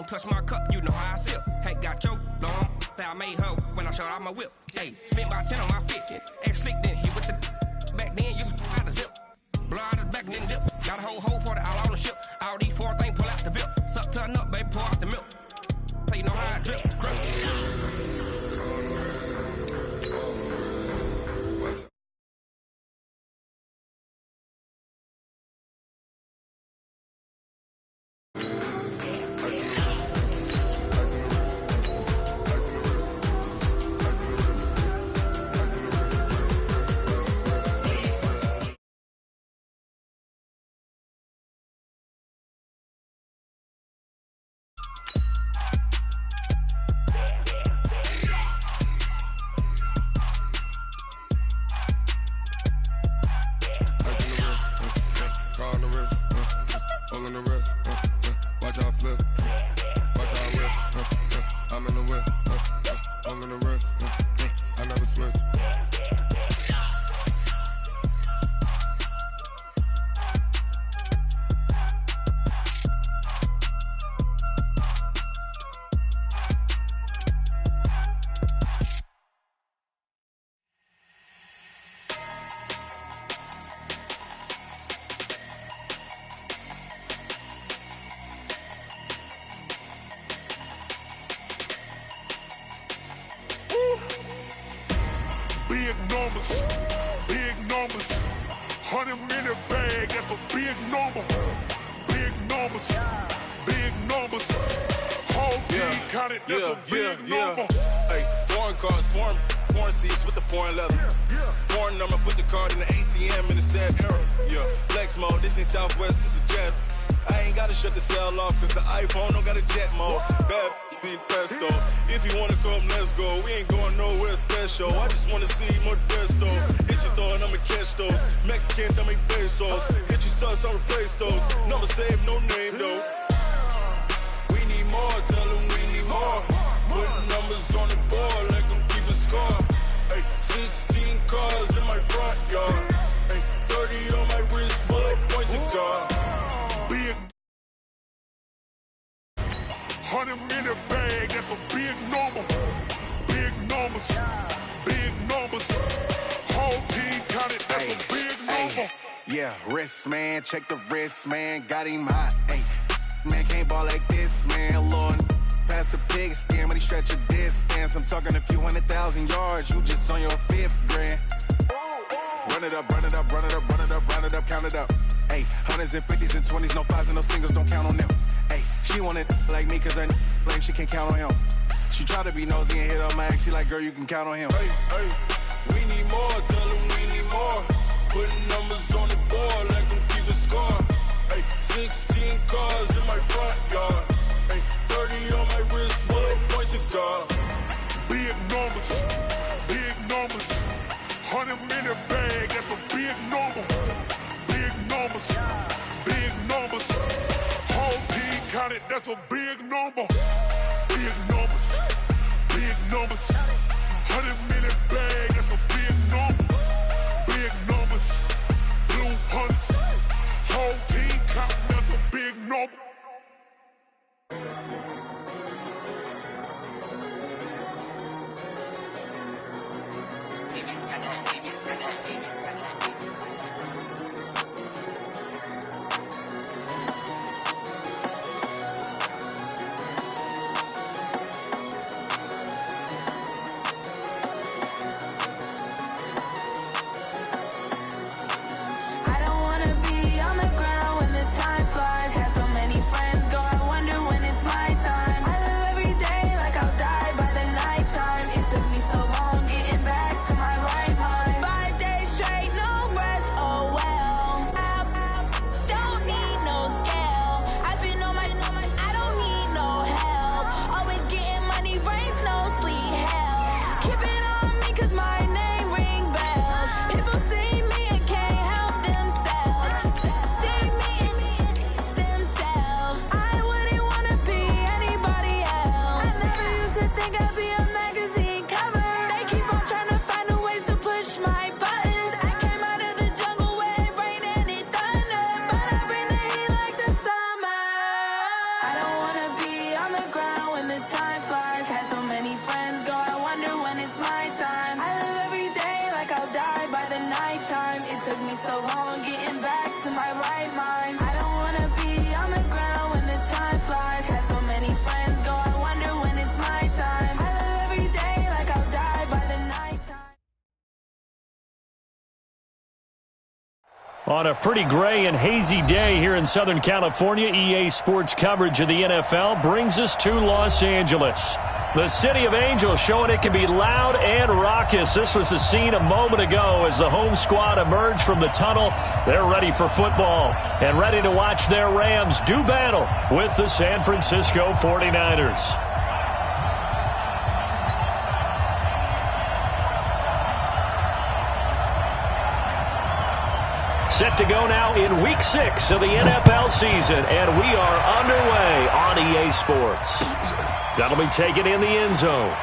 Don't touch my cup, you know how I sip. Hey, got your long, that I made her when I showed out my whip. Hey, spent about 10 on my fit. Act slick, then hit with the back then, used to out the zip. Blow out his back and then dip. Got a whole party all on the ship. All these four things, pull out the VIP. Suck, turn up, baby, pour out the milk. So you know how I drip. Big numbers, 100-minute bag, that's a big number. Big numbers, whole team counted, that's a big number. Hey, foreign cars, foreign seats with the foreign leather. Foreign number, put the card in the ATM in the sad era. Yeah, flex mode, this ain't Southwest, this is jet. I ain't gotta shut the cell off, cause the iPhone don't got a jet mode. Bad be pesto. If you wanna come, let's go. We ain't going nowhere special. I just wanna see more desto. Hit your throw and I'ma catch those. Mexican, dummy pesos. Hit your sus, I'll replace those. Number save, no name though. We need more, tell them we need more. Put numbers on the board, let them keep a score. Hey, 16 cars in my front yard. Hey, 30 on my wrist, bullet point to God. Big 100-minute bag, that's a big number. Big numbers, whole team counted, that's a big number. Yeah, wrist man, check the wrist man, got him hot. Ay, man can't ball like this, man. Lord, past the pig skin when he stretch a distance. I'm talking a few 100,000 yards, you just on your 5th grand. Run it up, count it up. Ay, hundreds and 50s and 20s, no 5s and no singles, don't count on them. Ay, she want it like me, cause her like she can't count on him. She try to be nosy and hit on my ex, she like, girl, you can count on him. Hey, we need more, tell them we need more. Putting numbers on the board, let them keep a score. Hey, 16 cars in my front yard. Hey, 30 on my wrist, bullet point to God. Big numbers, 100-minute bag, that's a big number. Big numbers, whole team counted, that's a big number. Big numbers, 100-minute bag, that's a big number. Big numbers, blue hunts, whole team counting, that's a big number. On a pretty gray and hazy day here in Southern California, EA Sports coverage of the NFL brings us to Los Angeles. The City of Angels showing it can be loud and raucous. This was the scene a moment ago as the home squad emerged from the tunnel. They're ready for football and ready to watch their Rams do battle with the San Francisco 49ers. Set to go now in Week 6 of the NFL season, and we are underway on EA Sports. That'll be taken in the end zone.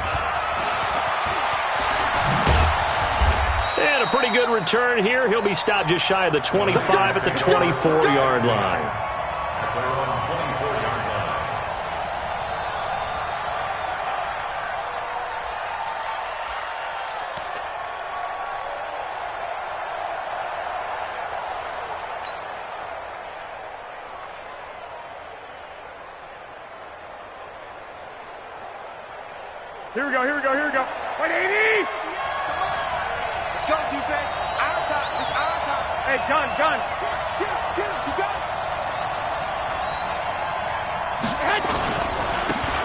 And a pretty good return here. He'll be stopped just shy of the 25 at the 24-yard line. Here we go. Wait, 80! Let's go, defense. Our time. It's our time. Hey, gun. Get him. You got it.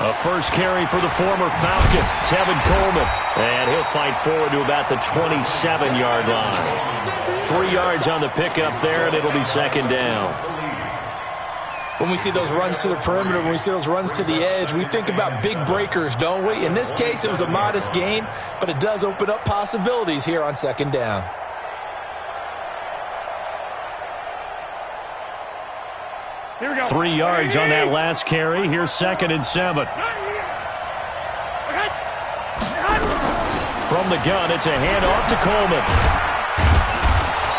A first carry for the former Falcon, Tevin Coleman. And he'll fight forward to about the 27-yard line. 3 yards on the pickup there, and it'll be second down. When we see those runs to the perimeter, when we see those runs to the edge, we think about big breakers, don't we? In this case, it was a modest gain, but it does open up possibilities here on second down. Here we go. 3 yards on that last carry. Here's 2nd and 7. From the gun, it's a handoff to Coleman.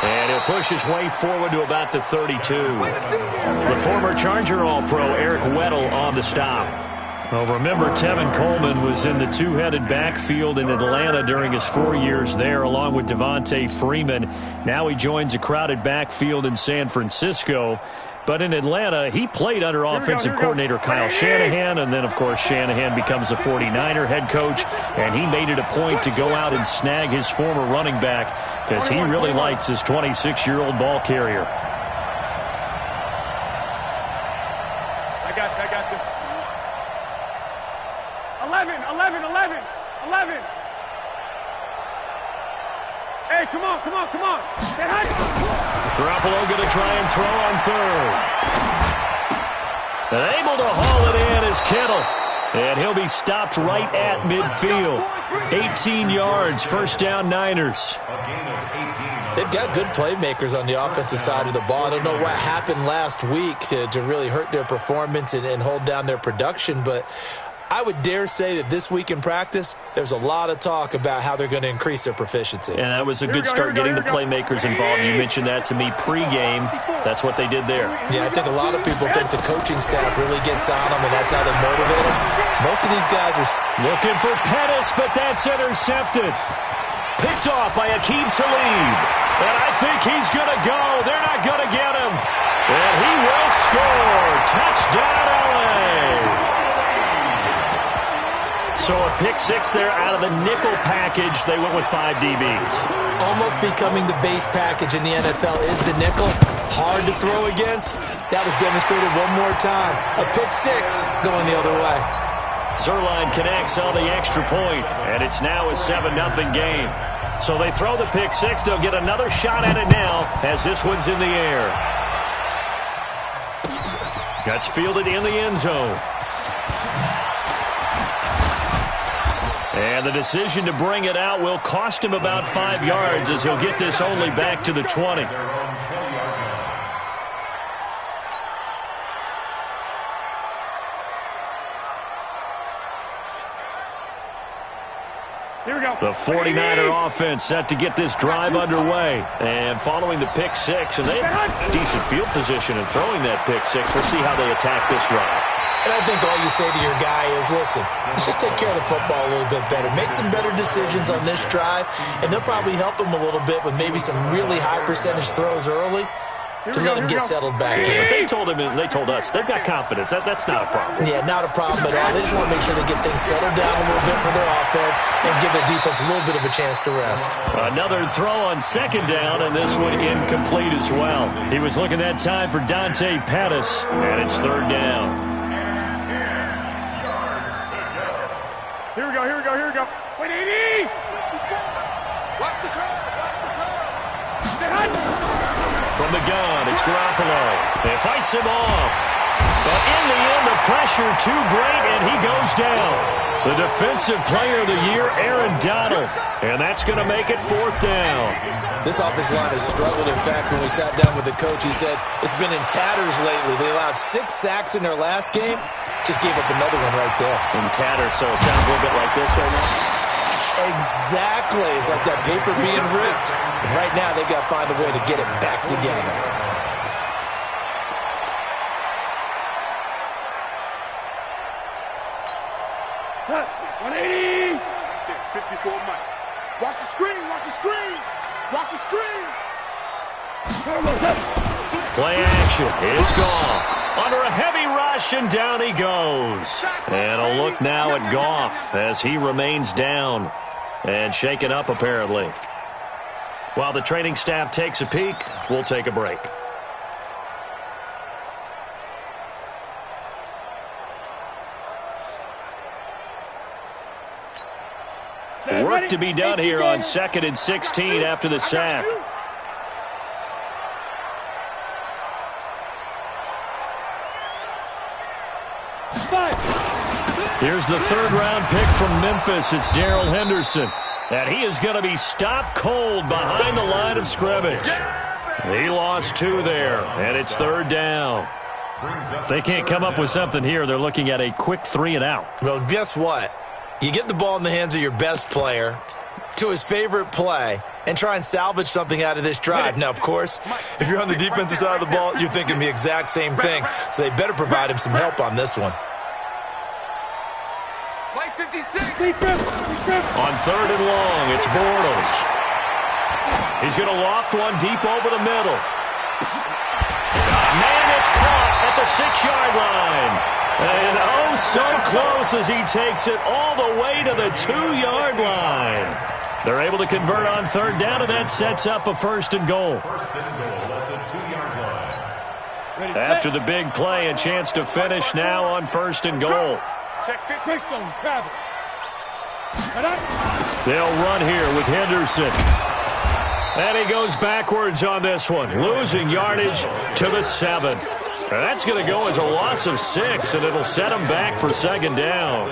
And he'll push his way forward to about the 32. The former Charger All-Pro Eric Weddle on the stop. Well, remember, Tevin Coleman was in the two-headed backfield in Atlanta during his 4 years there, along with Devontae Freeman. Now he joins a crowded backfield in San Francisco. But in Atlanta, he played under offensive coordinator Kyle Shanahan, and then, of course, Shanahan becomes a 49er head coach, and he made it a point to go out and snag his former running back because he really likes his 26-year-old ball carrier. I got this. 11. Hey, come on. Get high. Garoppolo going to try and throw on third. And able to haul it in is Kittle. And he'll be stopped right at midfield. 18 yards, first down Niners. They've got good playmakers on the offensive side of the ball. I don't know what happened last week to really hurt their performance and hold down their production, but I would dare say that this week in practice, there's a lot of talk about how they're going to increase their proficiency. And that was a good start getting the playmakers involved. You mentioned that to me pregame. That's what they did there. Yeah, I think a lot of people think the coaching staff really gets on them, and that's how they motivate them. Most of these guys are looking for Pettis, but that's intercepted. Picked off by Aqib Talib. And I think he's going to go. They're not going to get him. And he will score. Touchdown, LA. So a pick six there out of the nickel package. They went with 5 DBs. Almost becoming the base package in the NFL is the nickel. Hard to throw against. That was demonstrated one more time. A pick six going the other way. Zerline connects on the extra point, and it's now a 7-0 game. So they throw the pick six. They'll get another shot at it now as this one's in the air. That's fielded in the end zone. And the decision to bring it out will cost him about 5 yards as he'll get this only back to the 20. Here we go. The 49er offense set to get this drive underway. And following the pick six, and they have decent field position in throwing that pick six. We'll see how they attack this drive. And I think all you say to your guy is, listen, let's just take care of the football a little bit better. Make some better decisions on this drive, and they'll probably help him a little bit with maybe some really high percentage throws early. to let him get settled back in. But they told us they've got confidence. That's not a problem. Yeah, not a problem at all. They just want to make sure they get things settled down a little bit for their offense and give their defense a little bit of a chance to rest. Another throw on second down, and this one incomplete as well. He was looking that time for Dante Pettis, and it's third down. Here we go. Wait, Edie! Watch the curve. From the gun, it's Garoppolo. They fights him off. But in the end, the pressure too great, and he goes down. The defensive player of the year, Aaron Donald. And that's going to make it fourth down. This offensive line has struggled. In fact, when we sat down with the coach, he said it's been in tatters lately. They allowed 6 sacks in their last game. Just gave up another one right there. In tatters, so it sounds a little bit like this right now. Exactly. It's like that paper being ripped. And right now, they got to find a way to get it back together. Cut. 180. 54 Mike. Watch the screen. Play action. It's Goff. Under a heavy rush, and down he goes. And a look now at Goff as he remains down and shaken up apparently. While the training staff takes a peek, we'll take a break. Work to be done here on 2nd and 16 after the sack. Here's the third-round pick from Memphis. It's Darrell Henderson. And he is going to be stopped cold behind the line of scrimmage. He lost 2 there, and it's third down. If they can't come up with something here, they're looking at a quick 3-and-out. Well, guess what? You get the ball in the hands of your best player to his favorite play and try and salvage something out of this drive. Now, of course, if you're on the defensive side of the ball, you're thinking the exact same thing. So they better provide him some help on this one. White 56. On 3rd and long, it's Bortles. He's going to loft one deep over the middle. Man, it's caught at the 6-yard line. And oh, so close as he takes it all the way to the 2-yard line. They're able to convert on 3rd down, and that sets up a 1st and goal. After the big play, a chance to finish now on 1st and goal. Check Quickstone, travel. They'll run here with Henderson. And he goes backwards on this one, losing yardage to the 7. That's going to go as a loss of 6, and it'll set him back for 2nd down.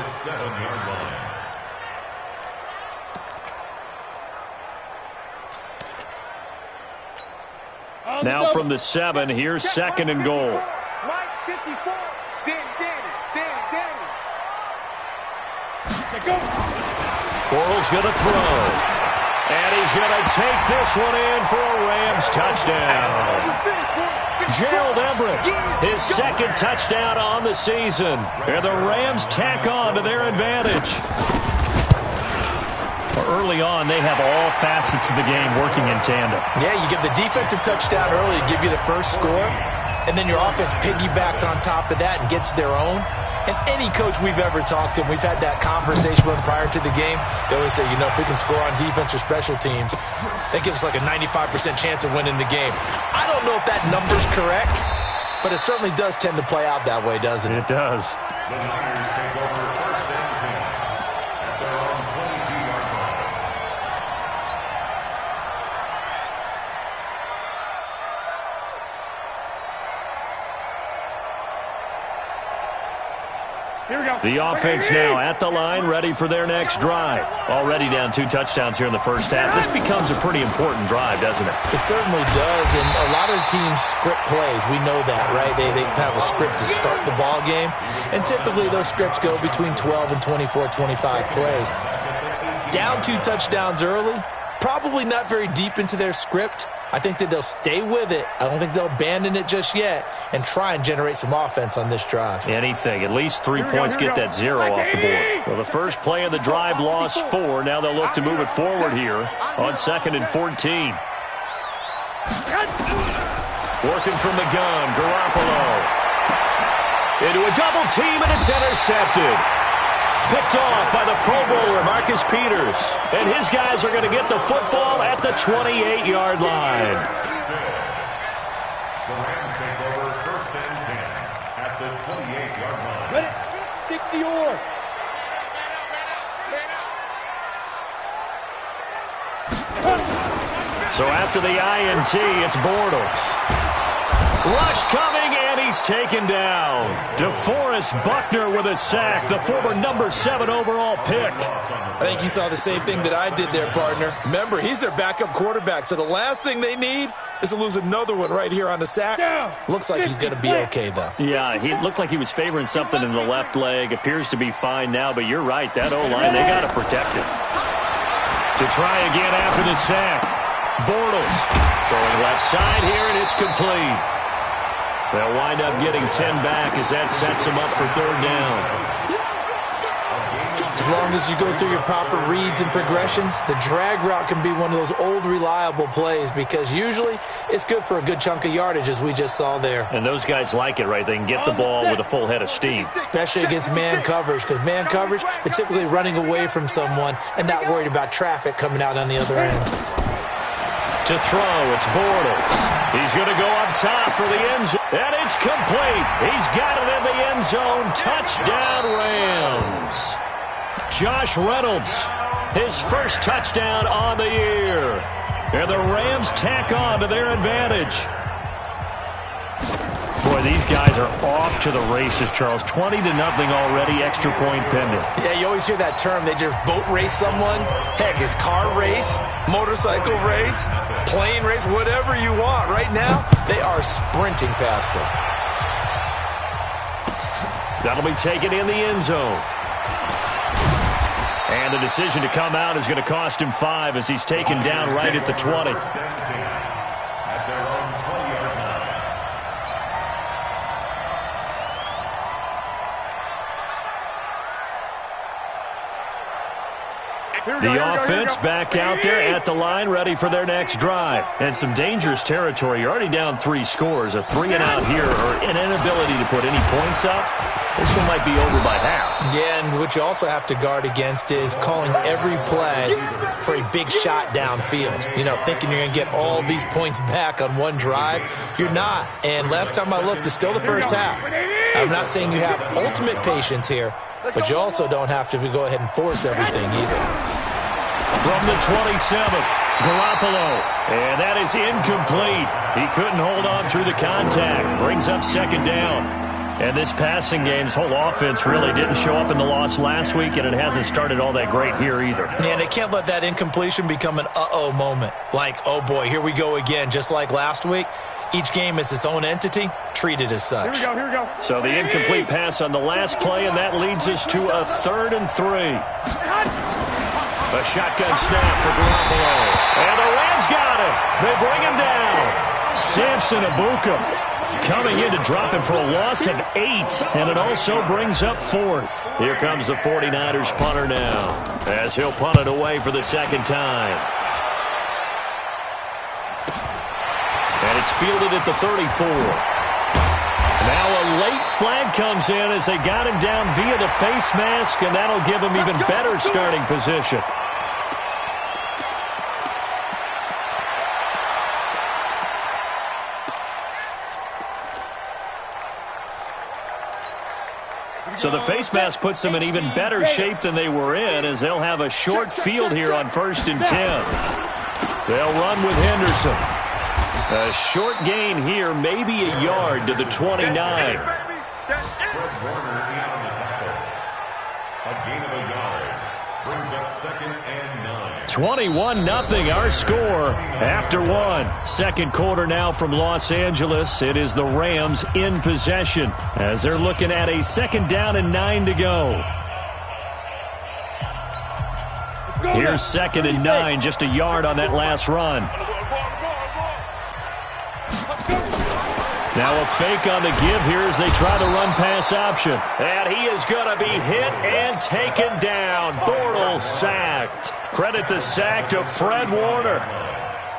Now from the 7, here's 2nd and goal. Mike 54. Bortles going to throw. And he's going to take this one in for a Rams touchdown. Gerald Everett, his 2nd touchdown on the season. And the Rams tack on to their advantage. Early on, they have all facets of the game working in tandem. Yeah, you get the defensive touchdown early to give you the first score, and then your offense piggybacks on top of that and gets their own. And any coach we've ever talked to, and we've had that conversation with them prior to the game, they always say, if we can score on defense or special teams, that gives us like a 95% chance of winning the game. I don't know if that number's correct, but it certainly does tend to play out that way, doesn't it? It does. The Niners take over 1st and 10 at their own 22-yard line. Here we go. The offense now at the line, ready for their next drive. Already down 2 touchdowns here in the first half. This becomes a pretty important drive, doesn't it? It certainly does, and a lot of the teams script plays. We know that, right? They have a script to start the ball game, and typically those scripts go between 12 and 24, 25 plays. Down 2 touchdowns early, probably not very deep into their script. I think that they'll stay with it. I don't think they'll abandon it just yet and try and generate some offense on this drive. Anything. At least 3 points get that 0 off the board. Well, the first play of the drive lost 4. Now they'll look to move it forward here on 2nd and 14. Working from the gun, Garoppolo. Into a double team, and it's intercepted. Picked off by the Pro Bowler, Marcus Peters. And his guys are going to get the football at the 28-yard line. The Rams take over 1st and 10 at the 28-yard line. Ready? 60 or. So after the INT, it's Bortles. Rush coming, and he's taken down. DeForest Buckner with a sack, the former number 7 overall pick. I think you saw the same thing that I did there, partner. Remember, he's their backup quarterback, so the last thing they need is to lose another one right here on the sack. Looks like he's going to be okay, though. Yeah, he looked like he was favoring something in the left leg. Appears to be fine now, but you're right. That O-line, they got to protect it. To try again after the sack. Bortles throwing left side here, and it's complete. They'll wind up getting 10 back as that sets them up for 3rd down. As long as you go through your proper reads and progressions, the drag route can be one of those old reliable plays because usually it's good for a good chunk of yardage, as we just saw there. And those guys like it, right? They can get the ball with a full head of steam. Especially against man coverage, because man coverage, they're typically running away from someone and not worried about traffic coming out on the other end. To throw, it's Bortles. He's going to go up top for the end zone. And it's complete. He's got it in the end zone. Touchdown, Rams. Josh Reynolds, his first touchdown on the year. And the Rams tack on to their advantage. Boy, these guys are off to the races, Charles. 20-0 already, extra point pending. Yeah, you always hear that term. They just boat race someone. Heck, it's car race, motorcycle race, plane race, whatever you want. Right now, they are sprinting past them. That'll be taken in the end zone. And the decision to come out is going to cost him 5 as he's taken down right at the 20. The offense back out there at the line, ready for their next drive. And some dangerous territory. You're already down 3 scores. A 3-and-out here, or an inability to put any points up. This one might be over by half. Yeah, and what you also have to guard against is calling every play for a big shot downfield. You know, thinking you're going to get all these points back on one drive. You're not. And last time I looked, it's still the first half. I'm not saying you have ultimate patience here, but you also don't have to go ahead and force everything either. From the 27th, Garoppolo. And that is incomplete. He couldn't hold on through the contact. Brings up 2nd down. And this passing game's whole offense really didn't show up in the loss last week, and it hasn't started all that great here either. Yeah, they can't let that incompletion become an uh-oh moment. Like, oh boy, here we go again, just like last week. Each game is its own entity, treated as such. Here we go. So the incomplete pass on the last play, and that leads us to a 3rd and 3. A shotgun snap for Garoppolo. And the Rams got him. They bring him down. Samson Abuka coming in to drop him for a loss of 8. And it also brings up 4th. Here comes the 49ers punter now, as he'll punt it away for the 2nd time. And it's fielded at the 34. Now a late flag comes in as they got him down via the face mask, and that'll give him even better starting position. So the face mask puts them in even better shape than they were in, as they'll have a short field here on 1st and 10. They'll run with Henderson. A short gain here, maybe a yard to the 29. A gain of a yard brings up 2nd and 9. 21-0 our score after 1. 2nd quarter now from Los Angeles. It is the Rams in possession as they're looking at a 2nd down and 9 to go. Here's 2nd and 9, just a yard on that last run. Now a fake on the give here as they try the run-pass option. And he is going to be hit and taken down. Bortles sacked. Credit the sack to Fred Warner.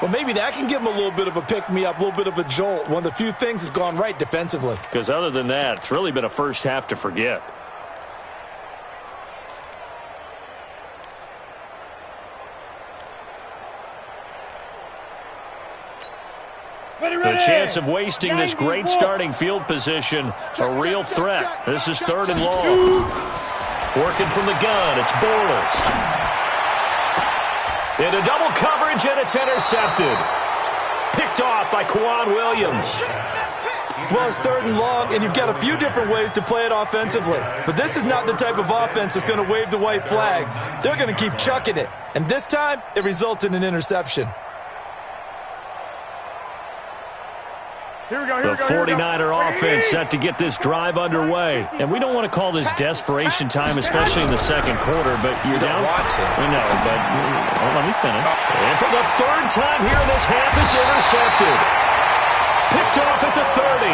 Well, maybe that can give him a little bit of a pick-me-up, a little bit of a jolt. One of the few things that's gone right defensively. Because other than that, it's really been a first half to forget. The chance of wasting this great starting field position, a real threat. This is 3rd and long. Working from the gun, it's Bortles. Into double coverage, and it's intercepted. Picked off by Quan Williams. Well, it's 3rd and long, and you've got a few different ways to play it offensively. But this is not the type of offense that's going to wave the white flag. They're going to keep chucking it. And this time, it results in an interception. The 49er offense set to get this drive underway. And we don't want to call this desperation time, especially in the second quarter, but you're down. Want to. I know, but let me finish. And for the 3rd time here in this half, it's intercepted. Picked off at the 30.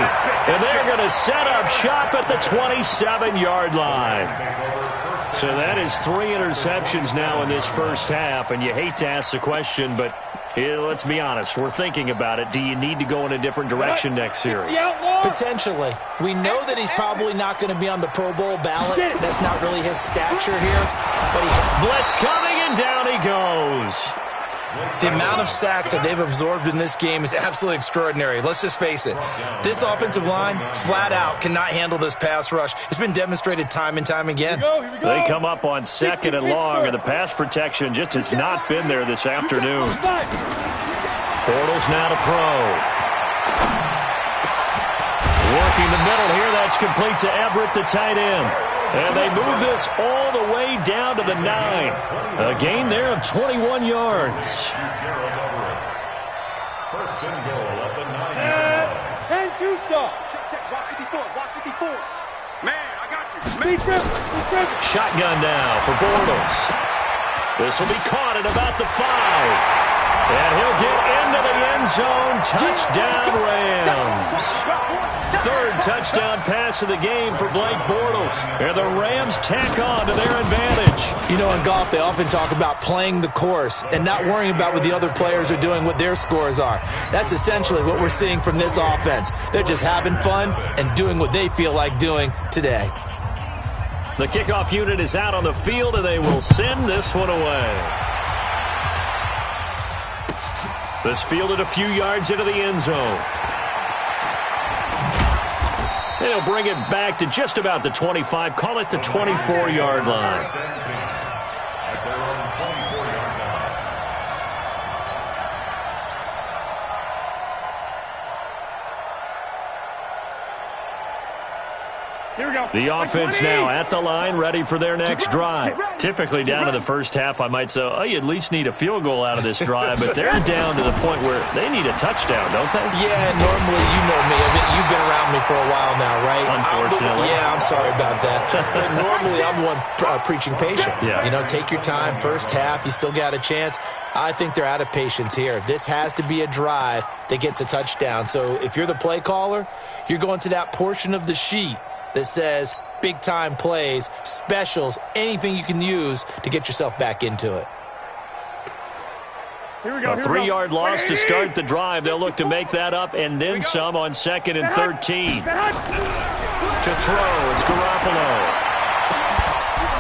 And they're going to set up shop at the 27-yard line. So that is 3 interceptions now in this first half, and you hate to ask the question, but let's be honest, we're thinking about it. Do you need to go in a different direction next series? Potentially. We know that he's probably not going to be on the Pro Bowl ballot. That's not really his stature here. But blitz coming, and down he goes. The amount of sacks that they've absorbed in this game is absolutely extraordinary. Let's just face it. This offensive line, flat out, cannot handle this pass rush. It's been demonstrated time and time again. Here we go. They come up on 2nd and long, and the pass protection just has not been there this afternoon. Bortles now to throw. Working the middle here. That's complete to Everett, the tight end. And they move this all the way down to the 9. A gain there of 21 yards. First and goal at the 9. 10-2 stop. Check. Watch 54. Watch 54. Man, I got you. Shotgun now for Bortles. This will be caught at about the 5. And he'll get into the end zone. Touchdown, Rams. 3rd touchdown pass of the game for Blake Bortles. And the Rams tack on to their advantage. You know, in golf, they often talk about playing the course and not worrying about what the other players are doing, what their scores are. That's essentially what we're seeing from this offense. They're just having fun and doing what they feel like doing today. The kickoff unit is out on the field, and they will send this one away. This fielded a few yards into the end zone. They'll bring it back to just about the 25. Call it the 24-yard line. At their own 24-yard line. Here we go. The offense now at the line, ready for their next drive. Typically down to the first half, I might say, oh, you at least need a field goal out of this drive, but they're down to the point where they need a touchdown, don't they? Yeah, normally, you know me. You've been around me for a while now, right? Unfortunately. I'm sorry about that. But normally, I'm the one preaching patience. Yeah. You know, take your time. First half, you still got a chance. I think they're out of patience here. This has to be a drive that gets a touchdown. So if you're the play caller, you're going to that portion of the sheet that says big-time plays, specials, anything you can use to get yourself back into it. Here we go. A 3-yard loss to start the drive. They'll look to make that up and then some on 2nd and 13. To throw, it's Garoppolo.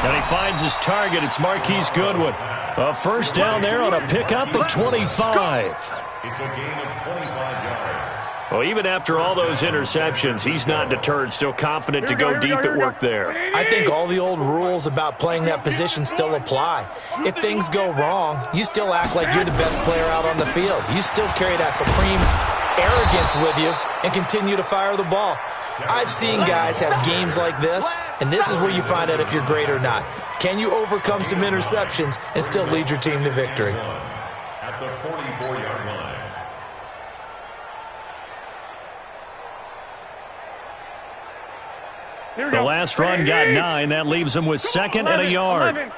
And he finds his target. It's Marquise Goodwin. A first down there on a pickup of 25. It's a gain of 25 yards. Well, even after all those interceptions, he's not deterred, still confident to go deep at work there. I think all the old rules about playing that position still apply. If things go wrong, you still act like you're the best player out on the field. You still carry that supreme arrogance with you and continue to fire the ball. I've seen guys have games like this, and this is where you find out if you're great or not. Can you overcome some interceptions and still lead your team to victory? At the 44-yard line. The last run got 9. That leaves him with 2nd and a yard. Switch.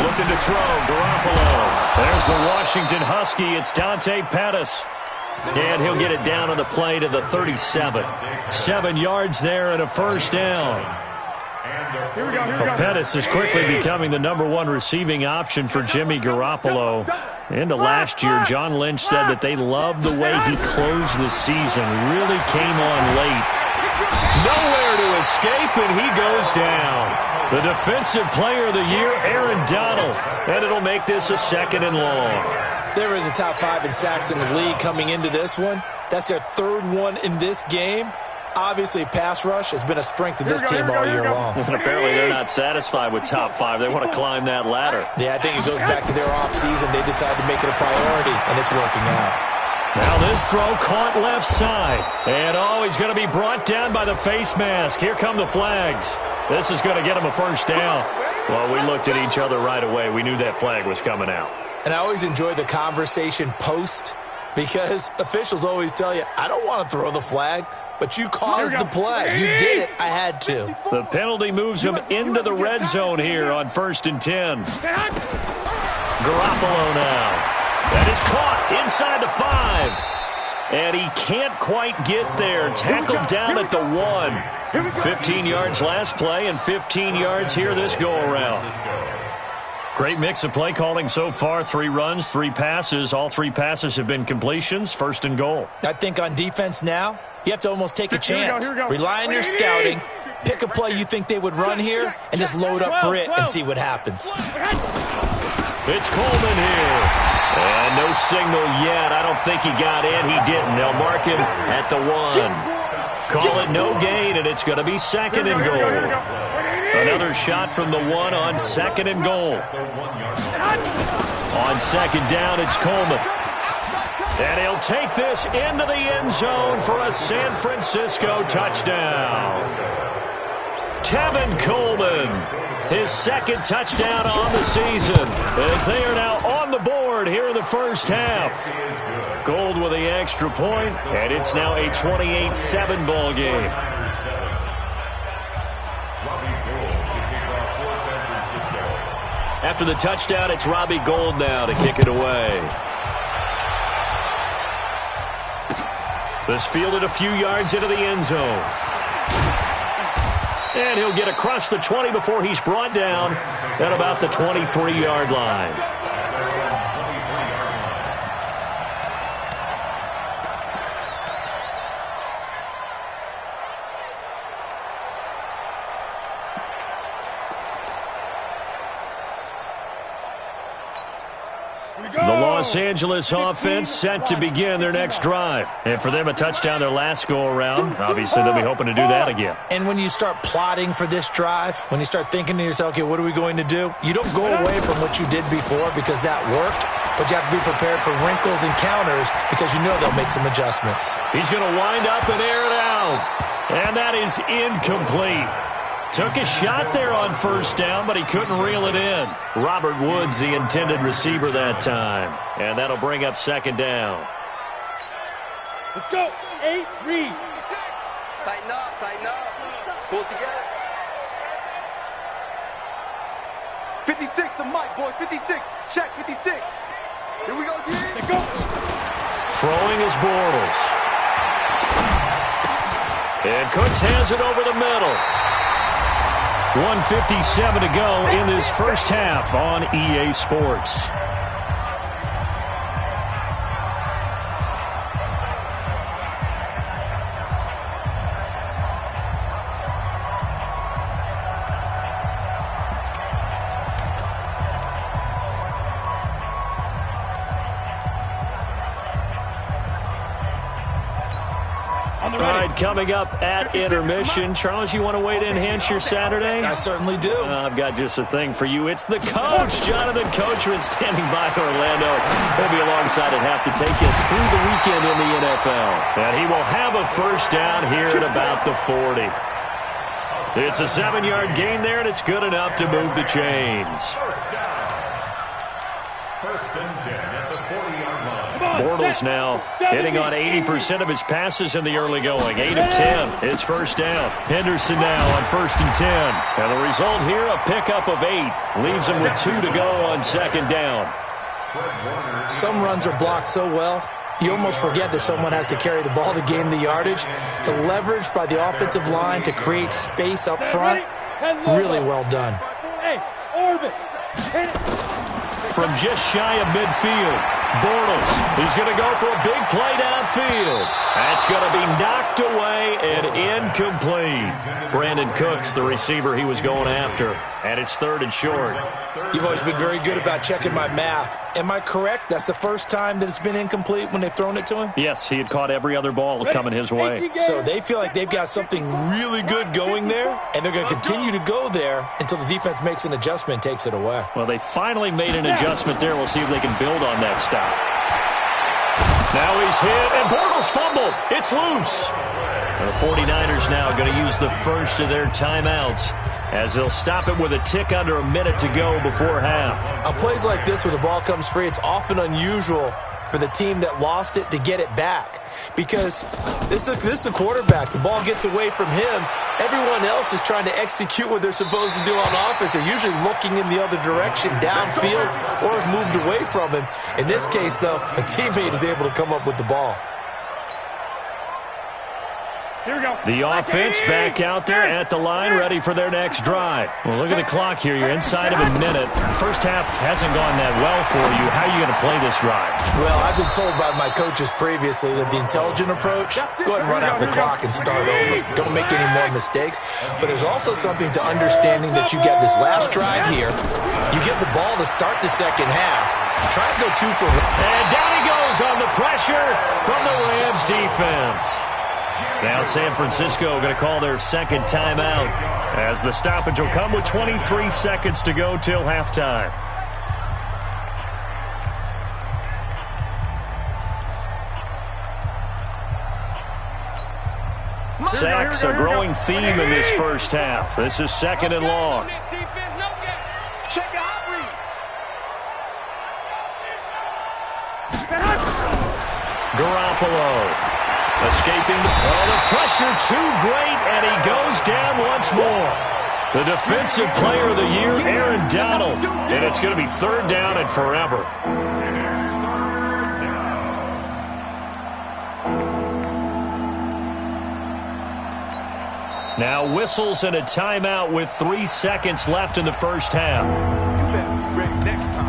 Looking to throw, Garoppolo. There's the Washington Husky. It's Dante Pettis. And he'll get it down on the play to the 37. 7 yards there and a first down. Pettis is quickly becoming the #1 receiving option for Jimmy Garoppolo. Into last year, John Lynch said that they loved the way he closed the season. Really came on late. Nowhere to escape, and he goes down. The defensive player of the year, Aaron Donald. And it'll make this a 2nd and long. They were in the top 5 in sacks in the league coming into this one. That's their 3rd one in this game. Obviously, pass rush has been a strength of this team all year long. And apparently they're not satisfied with top 5. They want to climb that ladder. Yeah, I think it goes back to their offseason. They decided to make it a priority, and it's working out. Now this throw caught left side. And, he's going to be brought down by the face mask. Here come the flags. This is going to get him a 1st down. Well, we looked at each other right away. We knew that flag was coming out. And I always enjoy the conversation post because officials always tell you, I don't want to throw the flag, but you caused the play. You did it. I had to. The penalty moves him into the red zone here on 1st and 10. Garoppolo now. That is caught inside the 5. And he can't quite get there. Tackled down at the 1. 15 yards last play and 15 yards here this go-around. Great mix of play calling so far. 3 runs, 3 passes. All 3 passes have been completions. 1st and goal. I think on defense now, you have to almost take a chance. Rely on your scouting. Pick a play you think they would run here and just load up for it and see what happens. It's Coleman here. And no signal yet. I don't think he got in. He didn't. They'll mark him at the 1. Call it no gain, and it's going to be 2nd and goal. Another shot from the 1 on 2nd and goal. On 2nd down, it's Coleman. And he'll take this into the end zone for a San Francisco touchdown. Tevin Coleman, his 2nd touchdown on the season, as they are now on the board here in the 1st half. Gold with the extra point, and it's now a 28-7 ball game. After the touchdown, it's Robbie Gould now to kick it away. This fielded a few yards into the end zone. And he'll get across the 20 before he's brought down at about the 23-yard line. The Los Angeles offense set to begin their next drive. And for them, a touchdown their last go-around. Obviously, they'll be hoping to do that again. And when you start plotting for this drive, when you start thinking to yourself, okay, what are we going to do? You don't go away from what you did before because that worked, but you have to be prepared for wrinkles and counters because you know they'll make some adjustments. He's going to wind up and air it out. And that is incomplete. Took a shot there on 1st down, but he couldn't reel it in. Robert Woods, the intended receiver that time. And that'll bring up 2nd down. Let's go. 8-3. Tighten up, tighten up. Pull it together. 56, the mic, boys. 56. Check, 56. Here we go, D. Let's go. Throwing is Bortles. And Cooks has it over the middle. 1:57 to go in this 1st half on EA Sports. All right, coming up at intermission. Charles, you want to wait to enhance your Saturday? I certainly do. I've got just a thing for you. It's the coach, Jonathan Coachman, standing by Orlando. He'll be alongside at half to take us through the weekend in the NFL. And he will have a 1st down here at about the 40. It's a 7-yard gain there, and it's good enough to move the chains. 1st and 10 at the 40-yard line. Bortles now hitting on 80% of his passes in the early going. 8 of 10. It's 1st down. Henderson now on 1st and 10. And the result here, a pickup of 8. Leaves him with 2 to go on 2nd down. Some runs are blocked so well, you almost forget that someone has to carry the ball to gain the yardage. The leverage by the offensive line to create space up front, Really well done. Hey, Orbit, hit it. From just shy of midfield, Bortles, he's going to go for a big play downfield. That's going to be knocked away and incomplete. Brandon Cooks, the receiver he was going after, and it's 3rd and short. You've always been very good about checking my math. Am I correct? That's the first time that it's been incomplete when they've thrown it to him? Yes, he had caught every other ball coming his way. So they feel like they've got something really good going there, and they're going to continue to go there until the defense makes an adjustment and takes it away. Well, they finally made an adjustment there. We'll see if they can build on that stop. Now he's hit, and Bortles fumbled. It's loose. The 49ers now going to use the first of their timeouts as they'll stop it with a tick under a minute to go before half. On plays like this where the ball comes free, it's often unusual for the team that lost it to get it back. Because this is a quarterback. The ball gets away from him. Everyone else is trying to execute what they're supposed to do on offense. They're usually looking in the other direction, downfield, or have moved away from him. In this case, though, a teammate is able to come up with the ball. Here we go. The offense back out there at the line, ready for their next drive. Well, look at the clock here. You're inside of a minute. The first half hasn't gone that well for you. How are you going to play this drive? Well, I've been told by my coaches previously that the intelligent approach, go ahead and run out the clock and start over. Don't make any more mistakes. But there's also something to understanding that you get this last drive here. You get the ball to start the second half. Try and go 2 for 1. And down he goes on the pressure from the Rams defense. Now San Francisco going to call their second timeout as the stoppage will come with 23 seconds to go till halftime. Sacks a growing theme in this first half. This is 2nd and long. Check the hot read. Garoppolo escaping. Oh, the pressure too great, and he goes down once more. The defensive player of the year, Aaron Donald. And it's going to be 3rd down and forever. Now whistles and a timeout with 3 seconds left in the first half. You better be ready next time.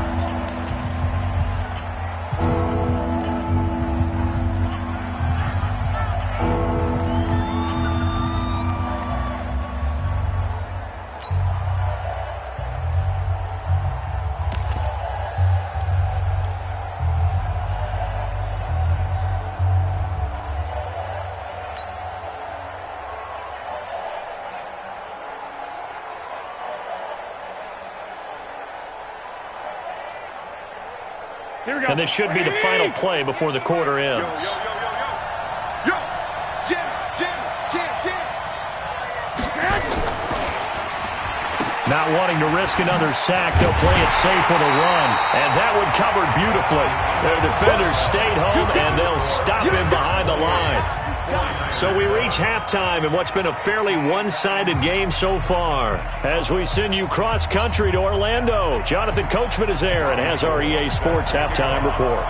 And this should be the final play before the quarter ends. Not wanting to risk another sack, they'll play it safe with a run. And that one covered beautifully. Their defenders stayed home, and they'll stop him behind the line. So we reach halftime in what's been a fairly one-sided game so far. As we send you cross-country to Orlando, Jonathan Coachman is there and has our EA Sports halftime report.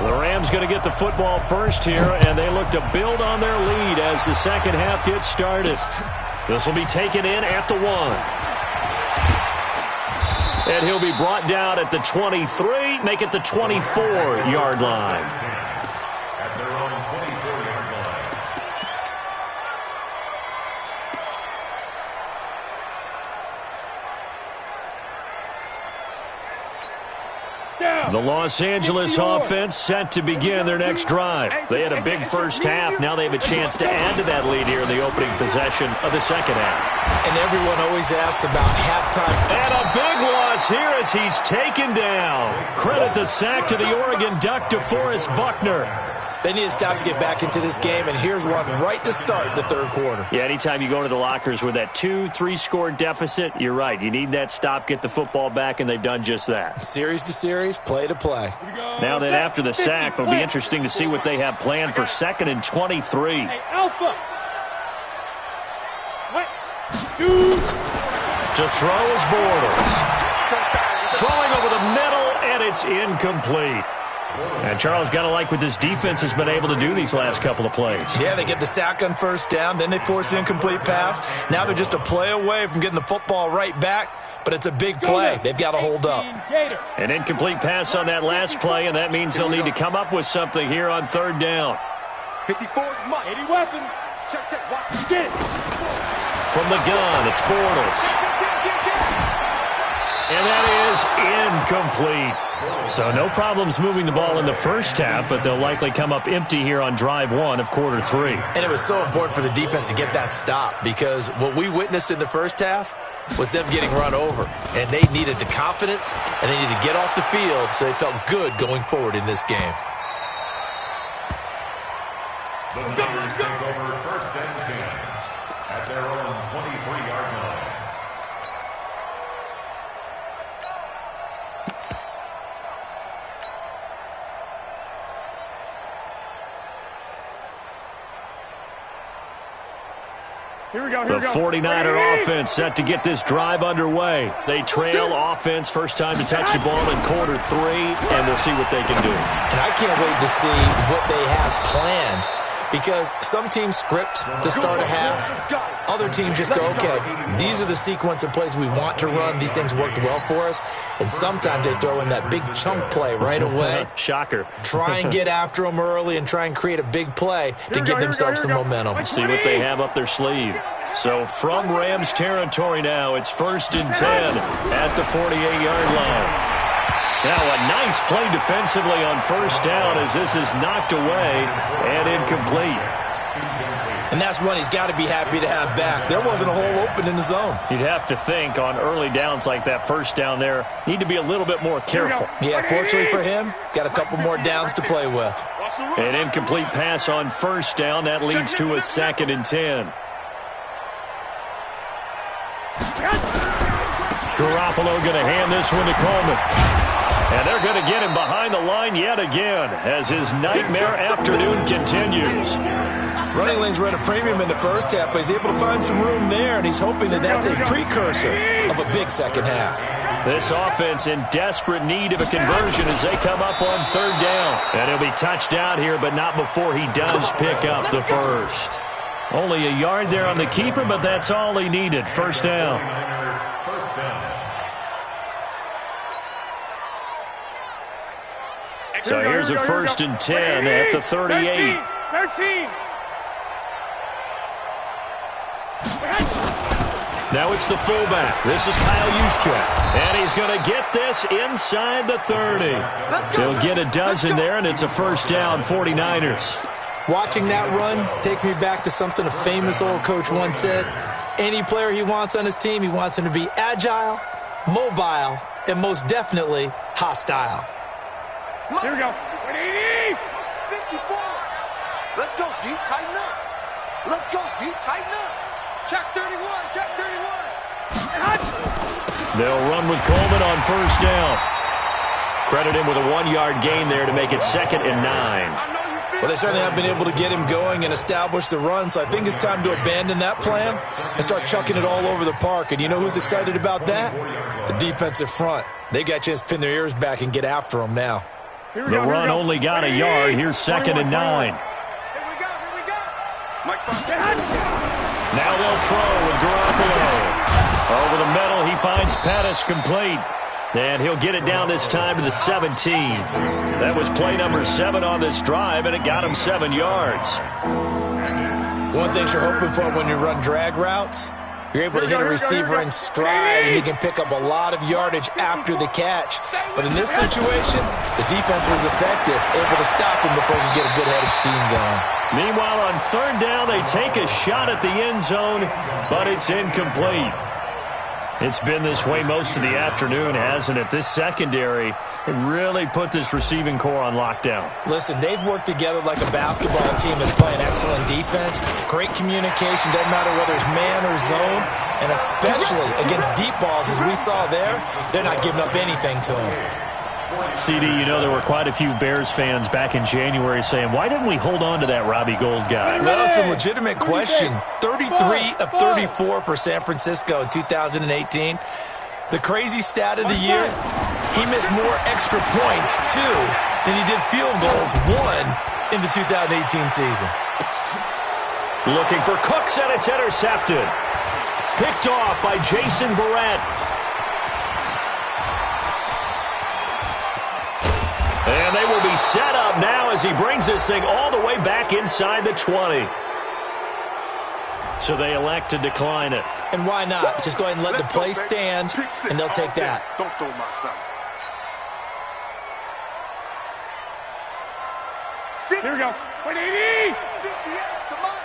The Rams going to get the football first here, and they look to build on their lead as the second half gets started. This will be taken in at the 1. And he'll be brought down at the 23, make it the 24-yard line. At their own 24-yard line. The Los Angeles offense set to begin their next drive. They had a big first half. Now they have a chance to add to that lead here in the opening possession of the second half. And everyone always asks about halftime. And a big loss here as he's taken down. Credit the sack to the Oregon Duck, DeForest Buckner. They need to stop to get back into this game, and here's one right to start the third quarter. Yeah, anytime you go to the lockers with that 2-3 score deficit, you're right. You need that stop, get the football back, and they've done just that. Series to series, play to play. Now then, after the sack, it'll be interesting to see what they have planned for 2nd and 23. Hey, Alpha. What? Shoot. To throw is Bortles. Throwing over the middle, and it's incomplete. And Charles, got to like what this defense has been able to do these last couple of plays. Yeah, they get the sack on first down, then they force the incomplete pass. Now they're just a play away from getting the football right back, but it's a big play. They've got to hold up. An incomplete pass on that last play, and that means they'll need to come up with something here on third down. 54, Mike. 80 weapons. Check, check. Watch. Get it. From the gun, it's Bortles. And that is incomplete. So no problems moving the ball in the first half, but they'll likely come up empty here on drive one of quarter three. And it was so important for the defense to get that stop, because what we witnessed in the first half was them getting run over. And they needed the confidence, and they needed to get off the field so they felt good going forward in this game. The Niners take over first and 10 at their own 23-yard line. Here we go, The 49er offense set to get this drive underway. They trail offense, first time to touch the ball in quarter three, and we'll see what they can do. And I can't wait to see what they have planned, because some teams script to start a half. Other teams just go, okay, these are the sequence of plays we want to run. These things worked well for us. And sometimes they throw in that big chunk play right away. Shocker. Try and get after them early and try and create a big play to give themselves some momentum. See what they have up their sleeve. So from Rams territory now, it's 1st and 10 at the 48-yard line. Now a nice play defensively on first down as this is knocked away and incomplete. And that's one he's got to be happy to have back. There wasn't a hole open in the zone. You'd have to think on early downs like that first down there, need to be a little bit more careful. Yeah, fortunately for him, got a couple more downs to play with. An incomplete pass on first down. That leads to a 2nd and 10. Garoppolo going to hand this one to Coleman. And they're going to get him behind the line yet again as his nightmare afternoon continues. Running lanes were at a premium in the first half, but he's able to find some room there, and he's hoping that that's a precursor of a big second half. This offense in desperate need of a conversion as they come up on third down. And he'll be touched out here, but not before he does pick up the first. Only a yard there on the keeper, but that's all he needed. First down. So here's a 1st and 10 at the 38. 13. Now it's the fullback. This is Kyle Juszczyk. And he's going to get this inside the 30. He'll get a dozen there, and it's a first down, 49ers. Watching that run takes me back to something a famous old coach once said. Any player he wants on his team, he wants him to be agile, mobile, and most definitely hostile. Here we go. 54. Let's go, D. Tighten up. Let's go, D. Tighten up. Check 31. Check 31. They'll run with Coleman on first down. Credit him with a 1-yard gain there to make it 2nd and 9. Well, they certainly have been able to get him going and establish the run, so I think it's time to abandon that plan and start chucking it all over the park. And you know who's excited about that? The defensive front. They got a chance to pin their ears back and get after him now. The run only got a yard. Here's 2nd and 9. Here we go. Now they'll throw with Garoppolo. Over the middle, he finds Pettis complete. And he'll get it down this time to the 17. That was play number 7 on this drive, and it got him 7 yards. One thing you're hoping for when you run drag routes, you're able to hit a receiver in stride, and he can pick up a lot of yardage after the catch. But in this situation, the defense was effective, able to stop him before he could get a good head of steam going. Meanwhile, on third down, they take a shot at the end zone, but it's incomplete. It's been this way most of the afternoon, hasn't it? This secondary really put this receiving core on lockdown. Listen, they've worked together like a basketball team that's playing excellent defense. Great communication, doesn't matter whether it's man or zone. And especially against deep balls, as we saw there, they're not giving up anything to them. CD, you know there were quite a few Bears fans back in January saying, why didn't we hold on to that Robbie Gould guy? Well, it's a legitimate question. 33 of 34 for San Francisco in 2018. The crazy stat of the year, he missed more extra points, too, than he did field goals, 1 in the 2018 season. Looking for Cooks, and it's intercepted. Picked off by Jason Verrett. And they will be set up now as he brings this thing all the way back inside the 20. So they elect to decline it. And why not? Just go ahead and let the play stand, and they'll take that. Don't throw my side. Here we go. 180. 58, come on.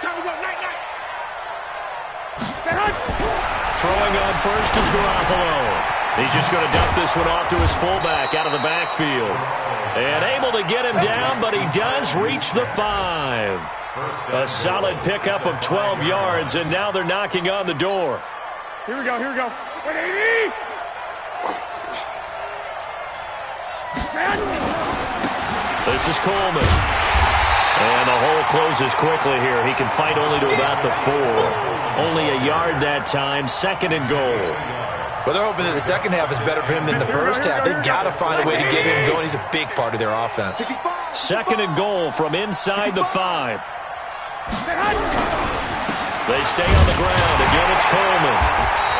Time to go, night. Throwing on first is Garoppolo. He's just going to dump this one off to his fullback out of the backfield. And able to get him down, but he does reach the 5. A solid pickup of 12 yards, and now they're knocking on the door. Here we go. 180. This is Coleman. And the hole closes quickly here. He can fight only to about the 4. Only a yard that time, 2nd and goal. Well, they're hoping that the second half is better for him than the first half. They've got to find a way to get him going. He's a big part of their offense. 2nd and goal from inside the 5. They stay on the ground. Again, it's Coleman.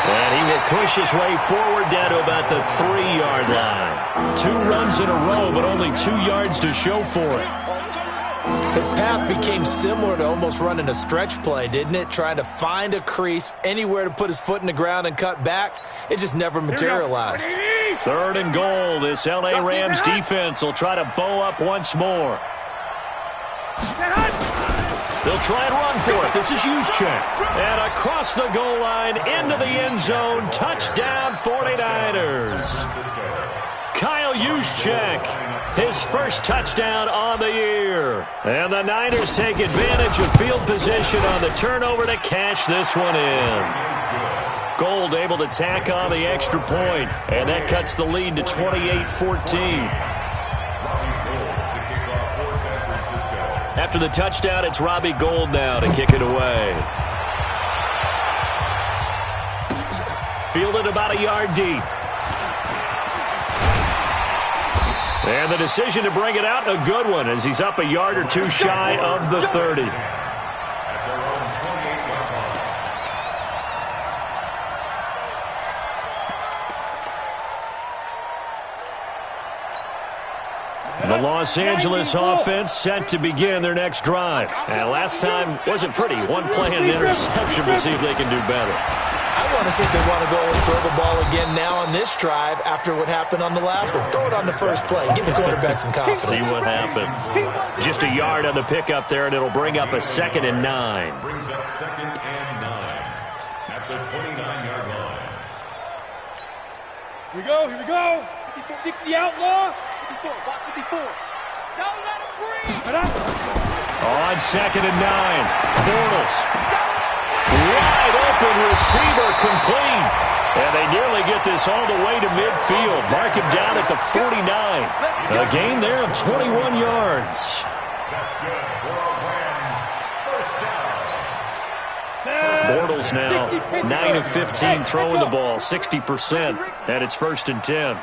And he will push his way forward down to about the 3-yard line. 2 runs in a row, but only 2 yards to show for it. His path became similar to almost running a stretch play, didn't it? Trying to find a crease, anywhere to put his foot in the ground and cut back. It just never materialized. 3rd and goal. This L.A. Rams defense will try to bow up once more. They'll try and run for it. This is Juszczyk. And across the goal line, into the end zone. Touchdown, 49ers. Kyle Juszczyk, his first touchdown on the year. And the Niners take advantage of field position on the turnover to cash this one in. Gold able to tack on the extra point, and that cuts the lead to 28-14. After the touchdown, it's Robbie Gould now to kick it away. Fielded about a yard deep. And the decision to bring it out, a good one, as he's up a yard or 2 shy of the 30. The Los Angeles offense set to begin their next drive. And last time wasn't pretty. 1 play and an interception. We'll see if they can do better. I want to see if they want to go ahead and throw the ball again now on this drive after what happened on the last one. Throw it on the first play. Give the quarterback some confidence. See what happens. Just a yard on the pickup there, and it'll bring up a 2nd and 9. Brings up 2nd and 9 at the 29-yard line. Here we go. 60 outlaw. 54, box 54. On 2nd and 9. Bortles. Wide open receiver complete. And they nearly get this all the way to midfield. Mark him down at the 49. A gain there of 21 yards. That's good for a Rams first down. Bortles now 9 of 15 throwing the ball, 60%. And it's 1st and 10.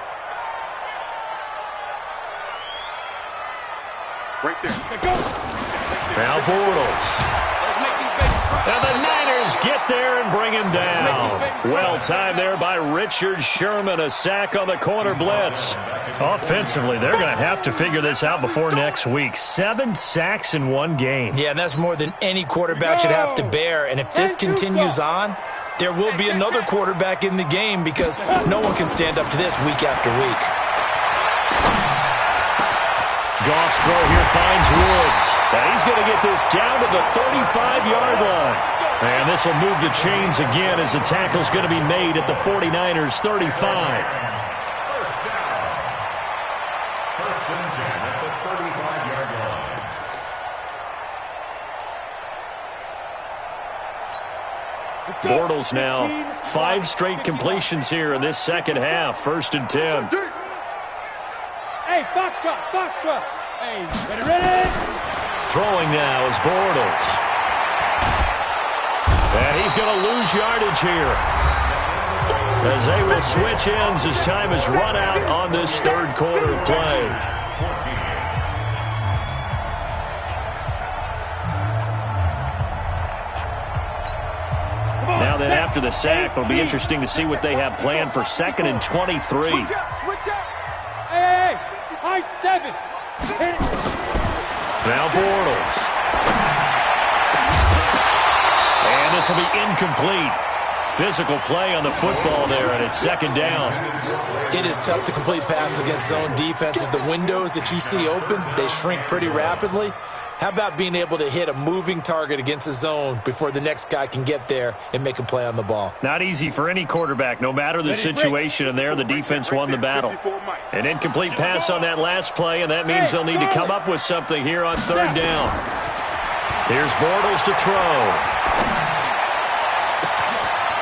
Right there. Now Bortles. And the Niners get there and bring him down. Well timed there by Richard Sherman. A sack on the corner blitz. Offensively, they're going to have to figure this out before next week. 7 sacks in 1 game. Yeah, and that's more than any quarterback should have to bear. And if this continues on, there will be another quarterback in the game because no one can stand up to this week after week. Goff's throw here finds Woods. And he's going to get this down to the 35-yard line. And this will move the chains again as the tackle's going to be made at the 49ers' 35. First down. 1st and 10 at the 35-yard line. Bortles now 5 straight completions here in this second half. 1st and 10. Hey, Foxtrot. Hey, ready? Throwing now is Bortles. And he's going to lose yardage here as they will switch ends as time is run out on this 3rd quarter of play. after the sack. It'll be interesting to see what they have planned for 2nd and 23. Switch up, switch up. Hey, high 7. Now Bortles. And this will be incomplete. Physical play on the football there, and it's 2nd down. It is tough to complete passes against zone defenses. The windows that you see open, they shrink pretty rapidly. How about being able to hit a moving target against a zone before the next guy can get there and make a play on the ball? Not easy for any quarterback, no matter the situation, and there the defense won the battle. An incomplete pass on that last play, and that means they'll need to come up with something here on 3rd down. Here's Bortles to throw.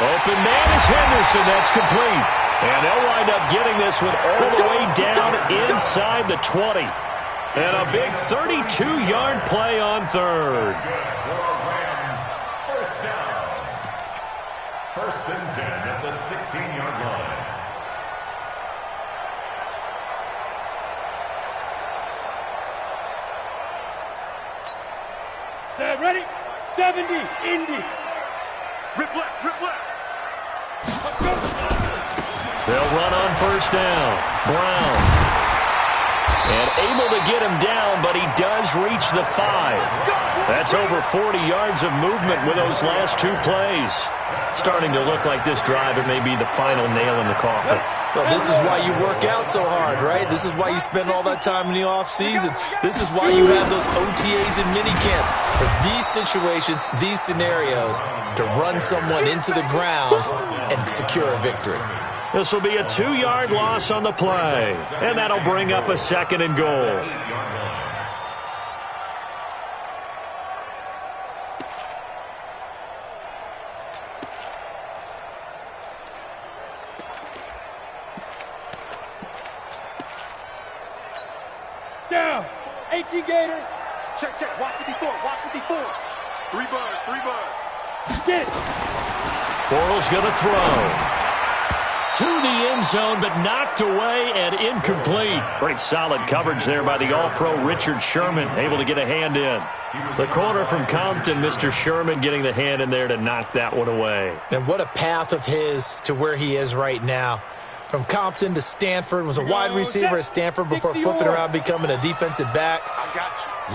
Open man is Henderson. That's complete. And they'll wind up getting this one all the way down inside the 20. And a big 32-yard play on 3rd. First down. 1st and 10 at the 16-yard line. Set, ready? 70, Indy. Rip left, rip left. They'll run on 1st down. Brown. And able to get him down, but he does reach the 5. That's over 40 yards of movement with those last 2 plays. Starting to look like this drive, it may be the final nail in the coffin. Well, this is why you work out so hard, right? This is why you spend all that time in the offseason. This is why you have those OTAs and minicamps. For these situations, these scenarios, to run someone into the ground and secure a victory. This will be a 2-yard loss on the play, and that'll bring up a 2nd and goal. Down. 18 Gator. Check, check. Watch 54. Watch 54. 3 buzz, 3 buzz. Get. Bortles going to throw. To the end zone, but knocked away and incomplete. Great solid coverage there by the All-Pro Richard Sherman, able to get a hand in. The corner from Compton, Mr. Sherman, getting the hand in there to knock that one away. And what a path of his to where he is right now. From Compton to Stanford, was a wide receiver at Stanford before flipping around, becoming a defensive back.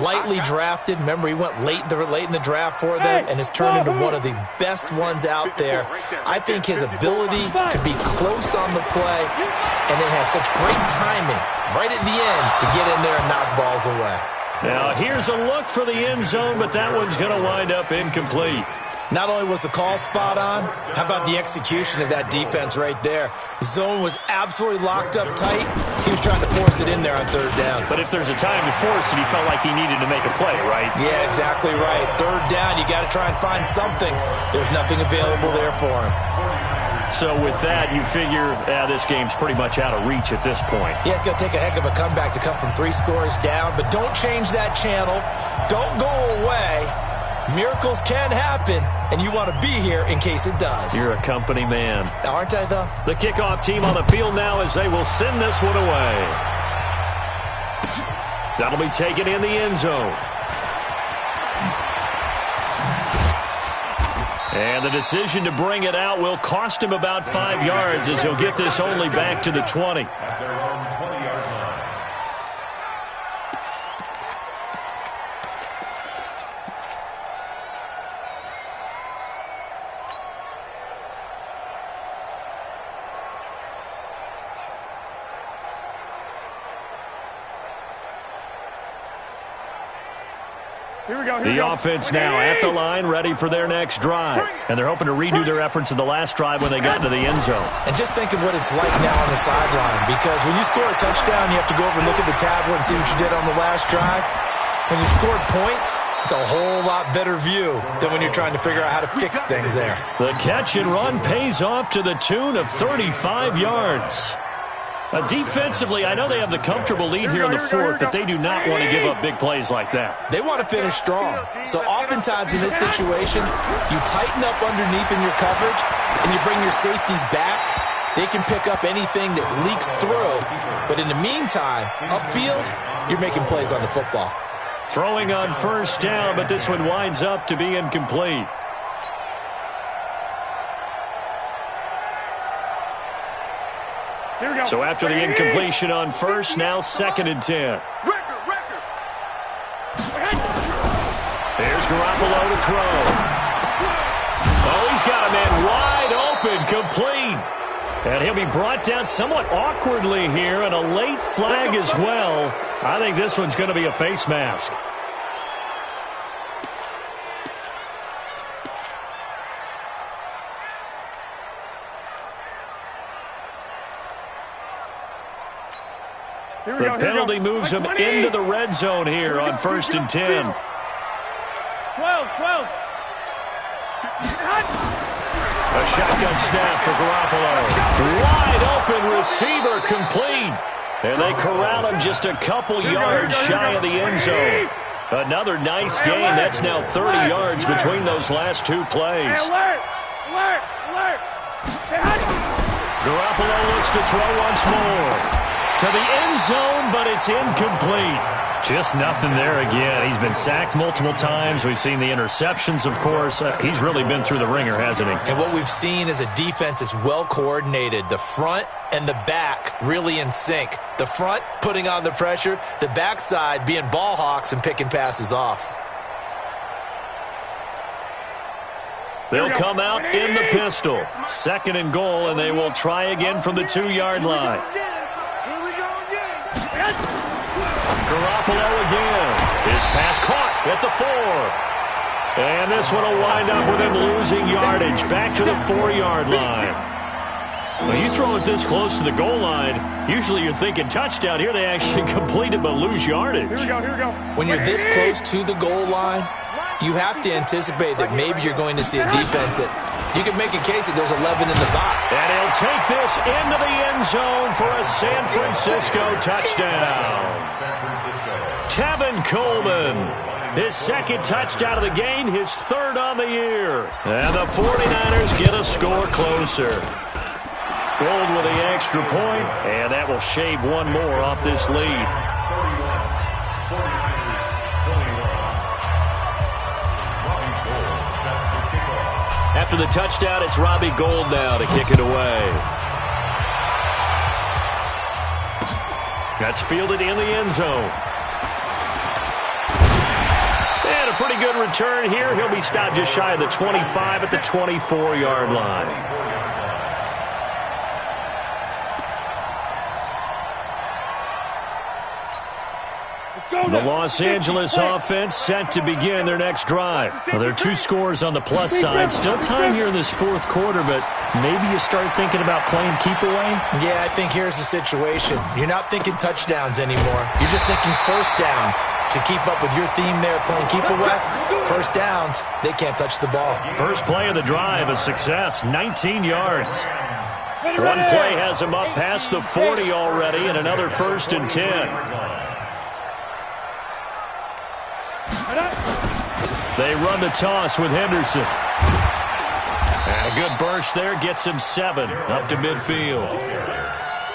Lightly drafted. Remember, he went late in the draft for them and has turned into one of the best ones out there. I think his ability to be close on the play and then has such great timing right at the end to get in there and knock balls away. Now, here's a look for the end zone, but that one's going to wind up incomplete. Not only was the call spot on, how about the execution of that defense right there? Zone was absolutely locked up tight. He was trying to force it in there on 3rd down. But if there's a time to force it, he felt like he needed to make a play, right? Yeah, exactly right. 3rd down, you got to try and find something. There's nothing available there for him. So with that, you figure this game's pretty much out of reach at this point. Yeah, it's going to take a heck of a comeback to come from 3 scores down, but don't change that channel. Don't go away. Miracles can happen, and you want to be here in case it does. You're a company man. Aren't I, though? The kickoff team on the field now as they will send this one away. That'll be taken in the end zone. And the decision to bring it out will cost him about 5 yards as he'll get this only back to the 20. At their own 20-yard line. The offense now at the line, ready for their next drive. And they're hoping to redo their efforts in the last drive when they got into the end zone. And just think of what it's like now on the sideline, because when you score a touchdown, you have to go over and look at the tablet and see what you did on the last drive. When you scored points, it's a whole lot better view than when you're trying to figure out how to fix things there. The catch and run pays off to the tune of 35 yards. Defensively, I know they have the comfortable lead here in the 4th, but they do not want to give up big plays like that. They want to finish strong. So oftentimes in this situation, you tighten up underneath in your coverage, and you bring your safeties back. They can pick up anything that leaks through. But in the meantime, upfield, you're making plays on the football. Throwing on 1st down, but this one winds up to be incomplete. So after the incompletion on first, now 2nd and 10. Here's Garoppolo to throw. Oh, he's got a man wide open, complete. And he'll be brought down somewhat awkwardly here, and a late flag as well. I think this one's going to be a face mask. The penalty moves him into the red zone here on 1st and 10. 12. A shotgun snap for Garoppolo. Wide open receiver, complete. And they corral him just a couple yards shy of the end zone. Another nice gain. That's now 30 yards between those last two plays. Garoppolo looks to throw once more. To the end zone, but it's incomplete. Just nothing there again. He's been sacked multiple times. We've seen the interceptions, of course. He's really been through the ringer, hasn't he? And what we've seen is a defense that's well coordinated. The front and the back really in sync. The front putting on the pressure. The backside being ball hawks and picking passes off. They'll come out in the pistol. 2nd and goal, and they will try again from the 2-yard line. Garoppolo again. His pass caught at the 4. And this one will wind up with him losing yardage back to the 4-yard line. When you throw it this close to the goal line, usually you're thinking touchdown. Here they actually complete it but lose yardage. Here we go. When you're this close to the goal line, you have to anticipate that maybe you're going to see a defense that you can make a case that there's 11 in the box. And he'll take this into the end zone for a San Francisco touchdown. Tevin Coleman, his 2nd touchdown of the game, his 3rd on the year. And the 49ers get a score closer. Gold with the extra point, and that will shave one more off this lead. After the touchdown, it's Robbie Gould now to kick it away. That's fielded in the end zone. And a pretty good return here. He'll be stopped just shy of the 25 at the 24-yard line. The Los Angeles offense set to begin their next drive. Well, there are 2 scores on the plus side. Still time here in this 4th quarter, but maybe you start thinking about playing keep away? Yeah, I think here's the situation. You're not thinking touchdowns anymore. You're just thinking first downs. To keep up with your theme there, playing keep away, first downs, they can't touch the ball. First play of the drive, a success, 19 yards. One play has him up past the 40 already, and another 1st and 10. They run the toss with Henderson. And a good burst there gets him 7 up to midfield.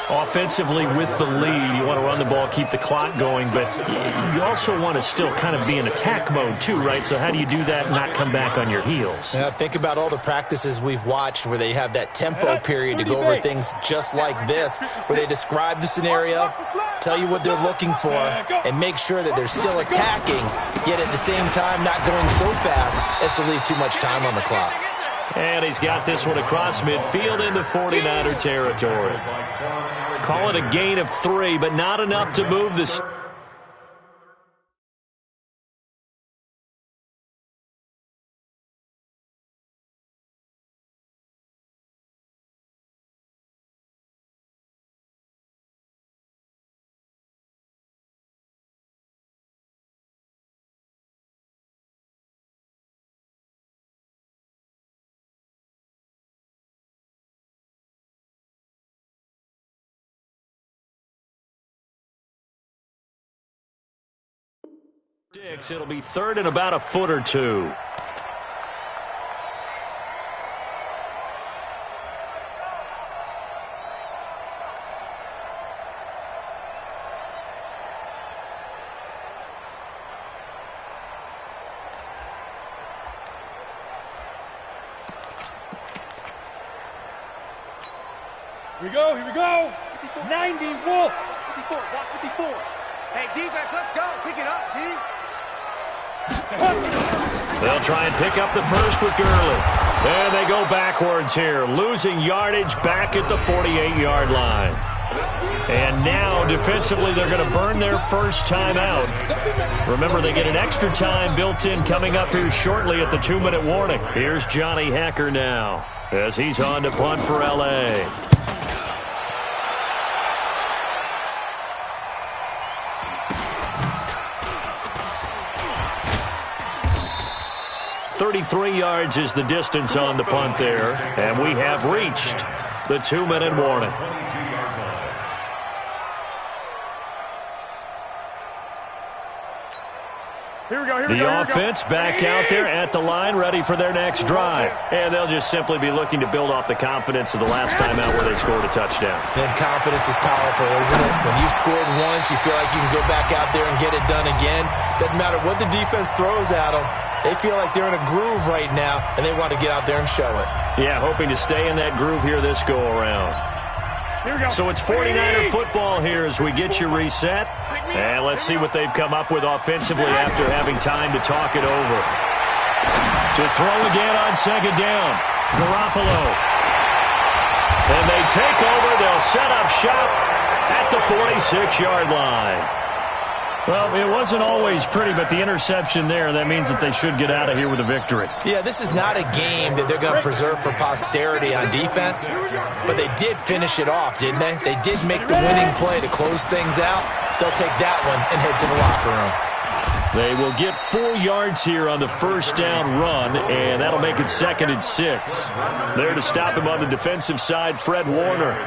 Offensively with the lead, you want to run the ball, keep the clock going, but you also want to still kind of be in attack mode too, right? So how do you do that and not come back on your heels? Yeah, think about all the practices we've watched where they have that tempo period to go over things just like this, where they describe the scenario, tell you what they're looking for, and make sure that they're still attacking, yet at the same time not going so fast as to leave too much time on the clock. And he's got this one across midfield into 49er territory. Call it a gain of 3, but not enough to move this. It'll be 3rd and about a foot or 2. Here we go. 90, Wolf. 54, block 54. Hey, defense, let's go. Pick it up, T. They'll try and pick up the first with Gurley. And they go backwards here, losing yardage back at the 48-yard line. And now, defensively, they're going to burn their first time out. Remember, they get an extra time built in coming up here shortly at the 2-minute warning. Here's Johnny Hecker now as he's on to punt for L.A. .33 yards is the distance on the punt there, and we have reached the 2-minute warning. The offense back out there at the line, ready for their next drive. And they'll just simply be looking to build off the confidence of the last time out where they scored a touchdown. And confidence is powerful, isn't it? When you've scored once, you feel like you can go back out there and get it done again. Doesn't matter what the defense throws at them. They feel like they're in a groove right now, and they want to get out there and show it. Yeah, hoping to stay in that groove here this go-around. So it's 49er football here as we get you reset. And let's see what they've come up with offensively after having time to talk it over. To throw again on second down. Garoppolo. And they take over. They'll set up shop at the 46-yard line. Well, it wasn't always pretty, but the interception there, that means that they should get out of here with a victory. Yeah, this is not a game that they're going to preserve for posterity on defense, but they did finish it off, didn't they? They did make the winning play to close things out. They'll take that one and head to the locker room. They will get 4 yards here on the first down run, and that'll make it 2nd and 6. There to stop him on the defensive side, Fred Warner.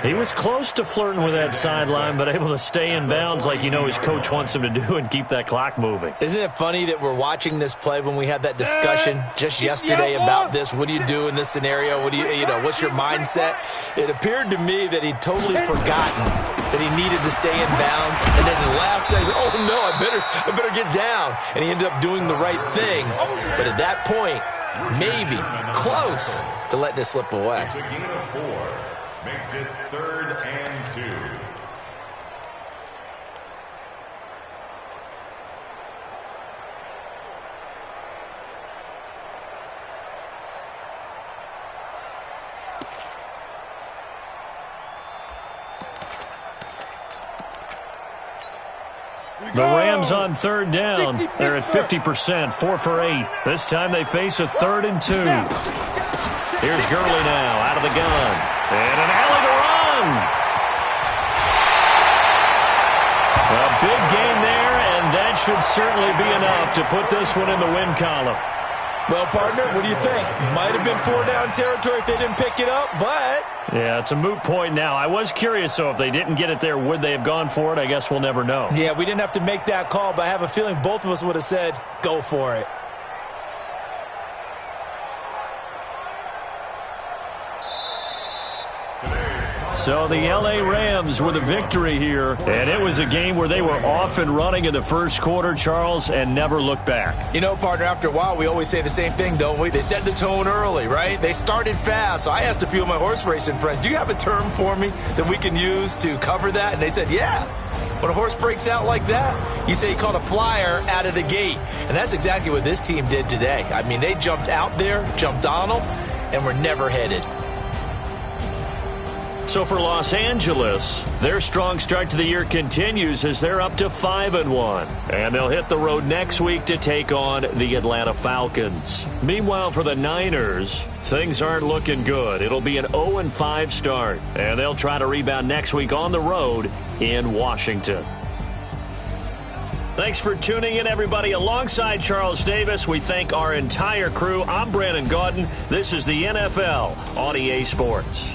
He was close to flirting with that sideline, but able to stay in bounds like you know his coach wants him to do and keep that clock moving. Isn't it funny that we're watching this play when we had that discussion just yesterday about this? What do you do in this scenario? What do you know, what's your mindset? It appeared to me that he'd totally forgotten that he needed to stay in bounds, and then the last second, oh no, I better get down. And he ended up doing the right thing. But at that point, maybe close to letting it slip away. It's a gain of 4. Makes it 3rd and 2. The Rams on 3rd down. They're at 50%, 4 for 8. This time they face a 3rd and 2. Here's Gurley now, out of the gun. And an alley to run. A big gain there, and that should certainly be enough to put this one in the win column. Well, partner, what do you think? Might have been 4-down territory if they didn't pick it up, but... Yeah, it's a moot point now. I was curious, so if they didn't get it there, would they have gone for it? I guess we'll never know. Yeah, we didn't have to make that call, but I have a feeling both of us would have said, go for it. So the L.A. Rams with a victory here, and it was a game where they were off and running in the first quarter, Charles, and never looked back. You know, partner, after a while, we always say the same thing, don't we? They set the tone early, right? They started fast, so I asked a few of my horse racing friends, do you have a term for me that we can use to cover that? And they said, yeah. When a horse breaks out like that, you say he caught a flyer out of the gate. And that's exactly what this team did today. I mean, they jumped out there, jumped on them, and were never headed. So for Los Angeles, their strong start to the year continues as they're up to 5-1. And they'll hit the road next week to take on the Atlanta Falcons. Meanwhile, for the Niners, things aren't looking good. It'll be an 0-5 start. And they'll try to rebound next week on the road in Washington. Thanks for tuning in, everybody. Alongside Charles Davis, we thank our entire crew. I'm Brandon Gaudin. This is the NFL on EA Sports.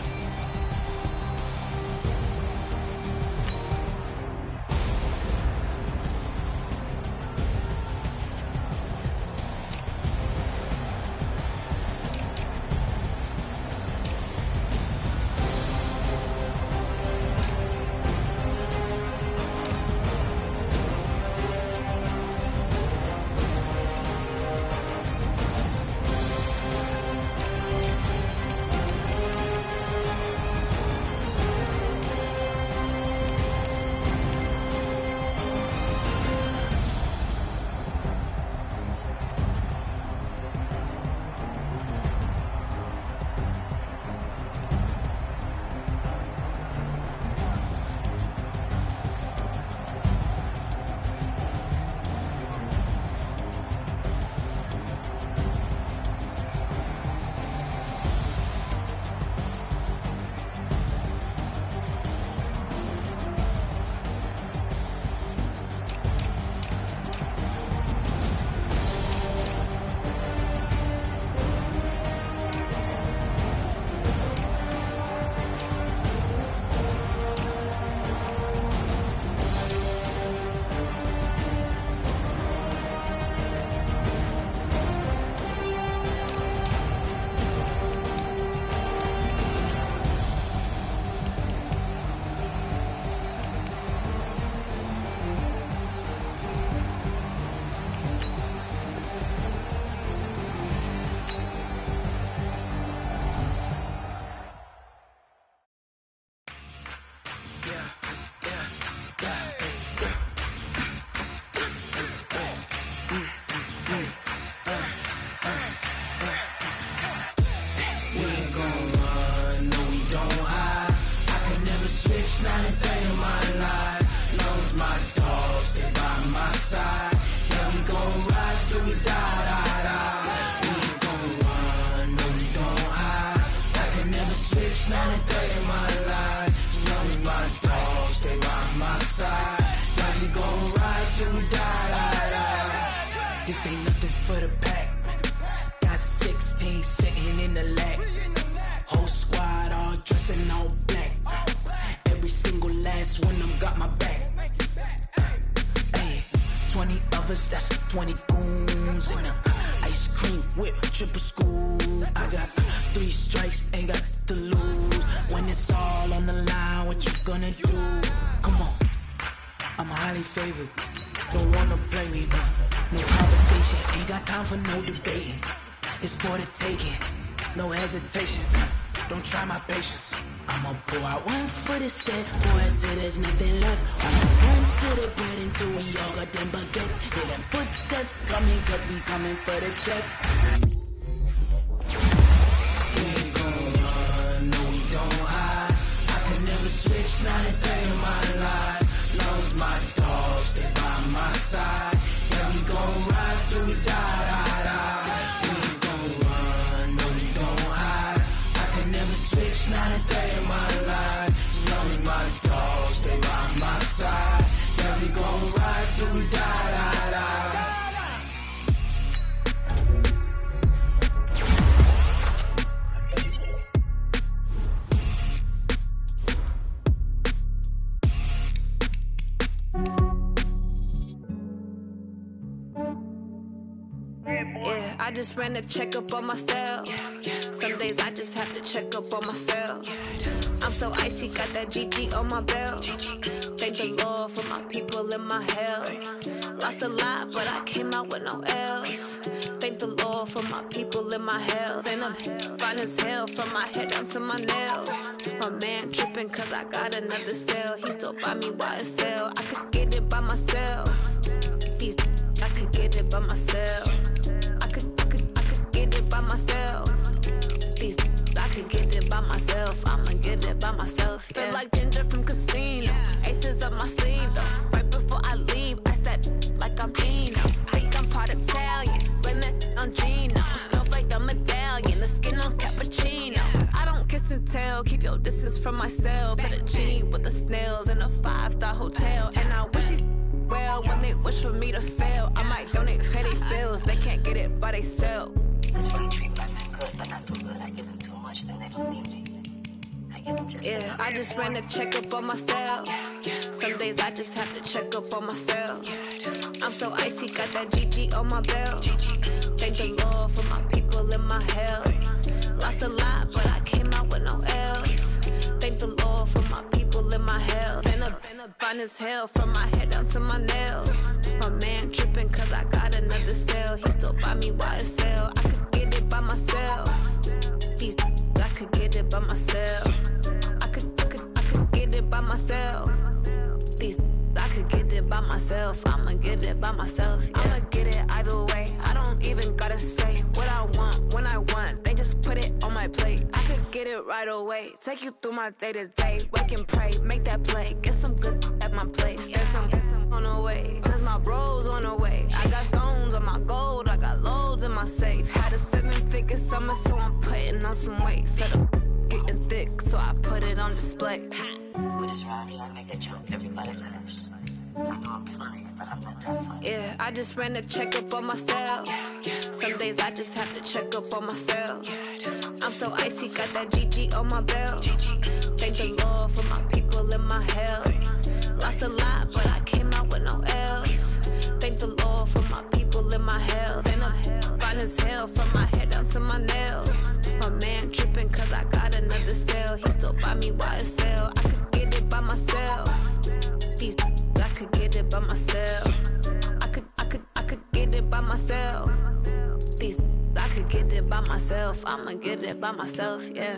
bands, that's 20 goons in the ice cream whip, triple scoop. I got 3 strikes, ain't got to lose. When it's all on the line, what you gonna do? Come on, I'm highly favored. Don't wanna play me, no conversation. Ain't got time for no debating. It's for the taking, no hesitation. Don't try my patience. I'ma pour out one for the set, pour until there's nothing left. I'ma run to the bread until we all got them baguettes. Hear them footsteps coming, cause we coming for the check. We ain't gon' run, no we don't hide. I could never switch, not a day in my life. Long as my dogs stay by my side. Yeah, we gon' ride till we die, die, die. We ain't gon' run, no we don't hide. I could never switch, not a day in my life. As long as my dogs stay by my side. Yeah, we gon' ride till we die, die, die. Yeah, I just ran a checkup on myself. Some days I just have to check up on myself. I'm so icy, got that GG on my belt. Thank the Lord for my people in my health. Lost a lot, but I came out with no L's. Thank the Lord for my people in my health. And I'm fine as hell from my head down to my nails. My man tripping cause I got another cell. He still buy me YSL. I could get it by myself. These I could get it by myself. I could get it by myself. These I could get it by myself. I'ma get it by myself. Yeah. Feel like Ginger from Casino. Aces up my sleeve though. Right before I leave, I step like I'm Eno. Think I'm part Italian. Blame that on Gino. Snowflake the medallion. The skin on cappuccino. I don't kiss and tell. Keep your distance from myself. Fettuccine with the snails in a 5-star hotel. And I wish he's well when they wish for me to fail. I might donate petty bills. They can't get it by they self. That's why you treat black men good, but not too good. I give them too much, then they don't need me. I give them just yeah, I just ran a checkup on myself. Some days I just have to check up on myself. I'm so icy, got that GG on my belt. Thank the Lord for my people in my health. Lost a lot, but I came out with no L's. Thank the Lord for my people in my health. Been fine as hell from my head down to my nails. My man tripping cause I got another cell. He still buy me YSL. I could get it by myself. These I could get it by myself. I could get it by myself. These I could get it by myself. I'ma get it by myself. Yeah. I'ma get it either way. I don't even gotta say what I want when I want. They just put it on my plate. I could get it right away. Take you through my day to day. Wake and pray, make that play. Get some good at my place. There's some on the way. Cause my bro's on the way. I got stones on my gold. I got loads in my safe. Had a 7-figure summer, so I'm putting on some weight. Set up getting thick, so I put it on display. With this round, I make a joke. Everybody laughs. I know I'm funny, but I'm not that funny. Yeah, I just ran a checkup on myself. Some days I just have to check up on myself. I'm so icy, got that GG on my belt. Thank the Lord for my people in my health. Lost a lot, but I came out with no L's. Thank the Lord for my people in my health. And I'm fine as hell from my head down to my nails. My man tripping cause I got another cell. He still buy me YSL. I could get it by myself. These I could get it by myself. I could get it by myself. These I could get it by myself. I'ma get it by myself, yeah.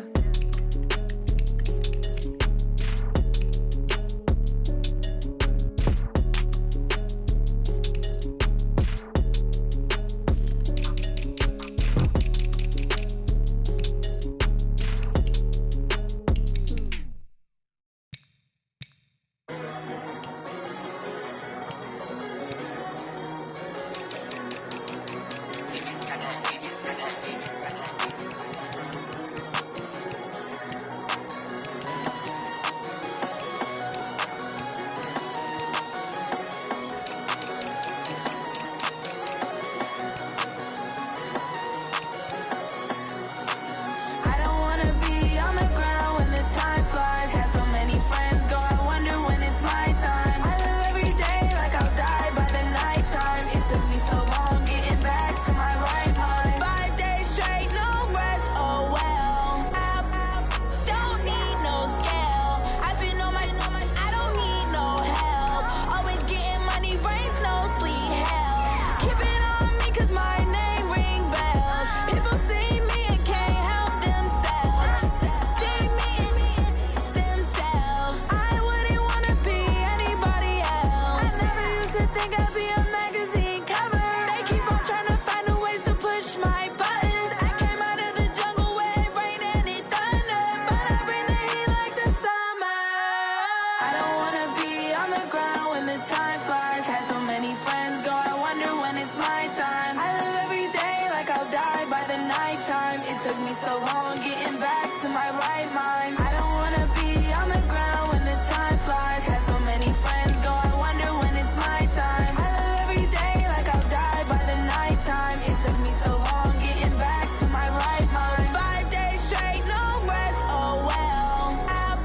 took me so long getting back to my right mind. I don't wanna be on the ground when the time flies. Had so many friends go, I wonder when it's my time. I live every day like I'll die by the nighttime. It took me so long getting back to my right mind. 5 days straight, no rest, oh well. I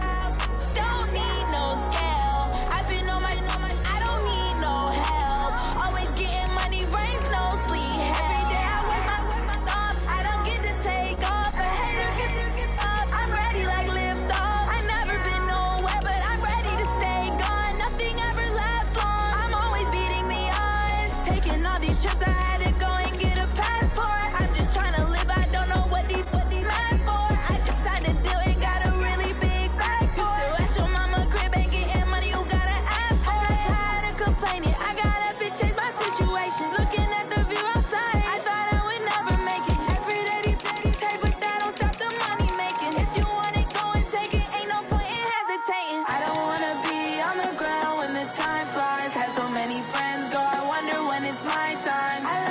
don't need no scale. I've been on my, I don't need no help. Always getting money, rain, snow, sleet, every day I work my thumb. I don't get to take off. A hater get up. I'm ready like lift off. I never been nowhere, but I'm ready to stay gone. Nothing ever lasts long. I'm always beating the odds. Taking all these trips, I had to go and get a passport. I'm just trying to live, I don't know what these mad for. I just signed a deal and got a really big bag for it. Still at your mama crib and getting money, you gotta ask for it. Tired of complaining, I gotta be change my situation. Looking at the view outside, I thought I would never make it. Every day they take, but that don't stop the money making. If you want it, go and take it, ain't no point in hesitating. I don't wanna be on the ground when the time flies. Had so many friends go, I wonder when it's my time. I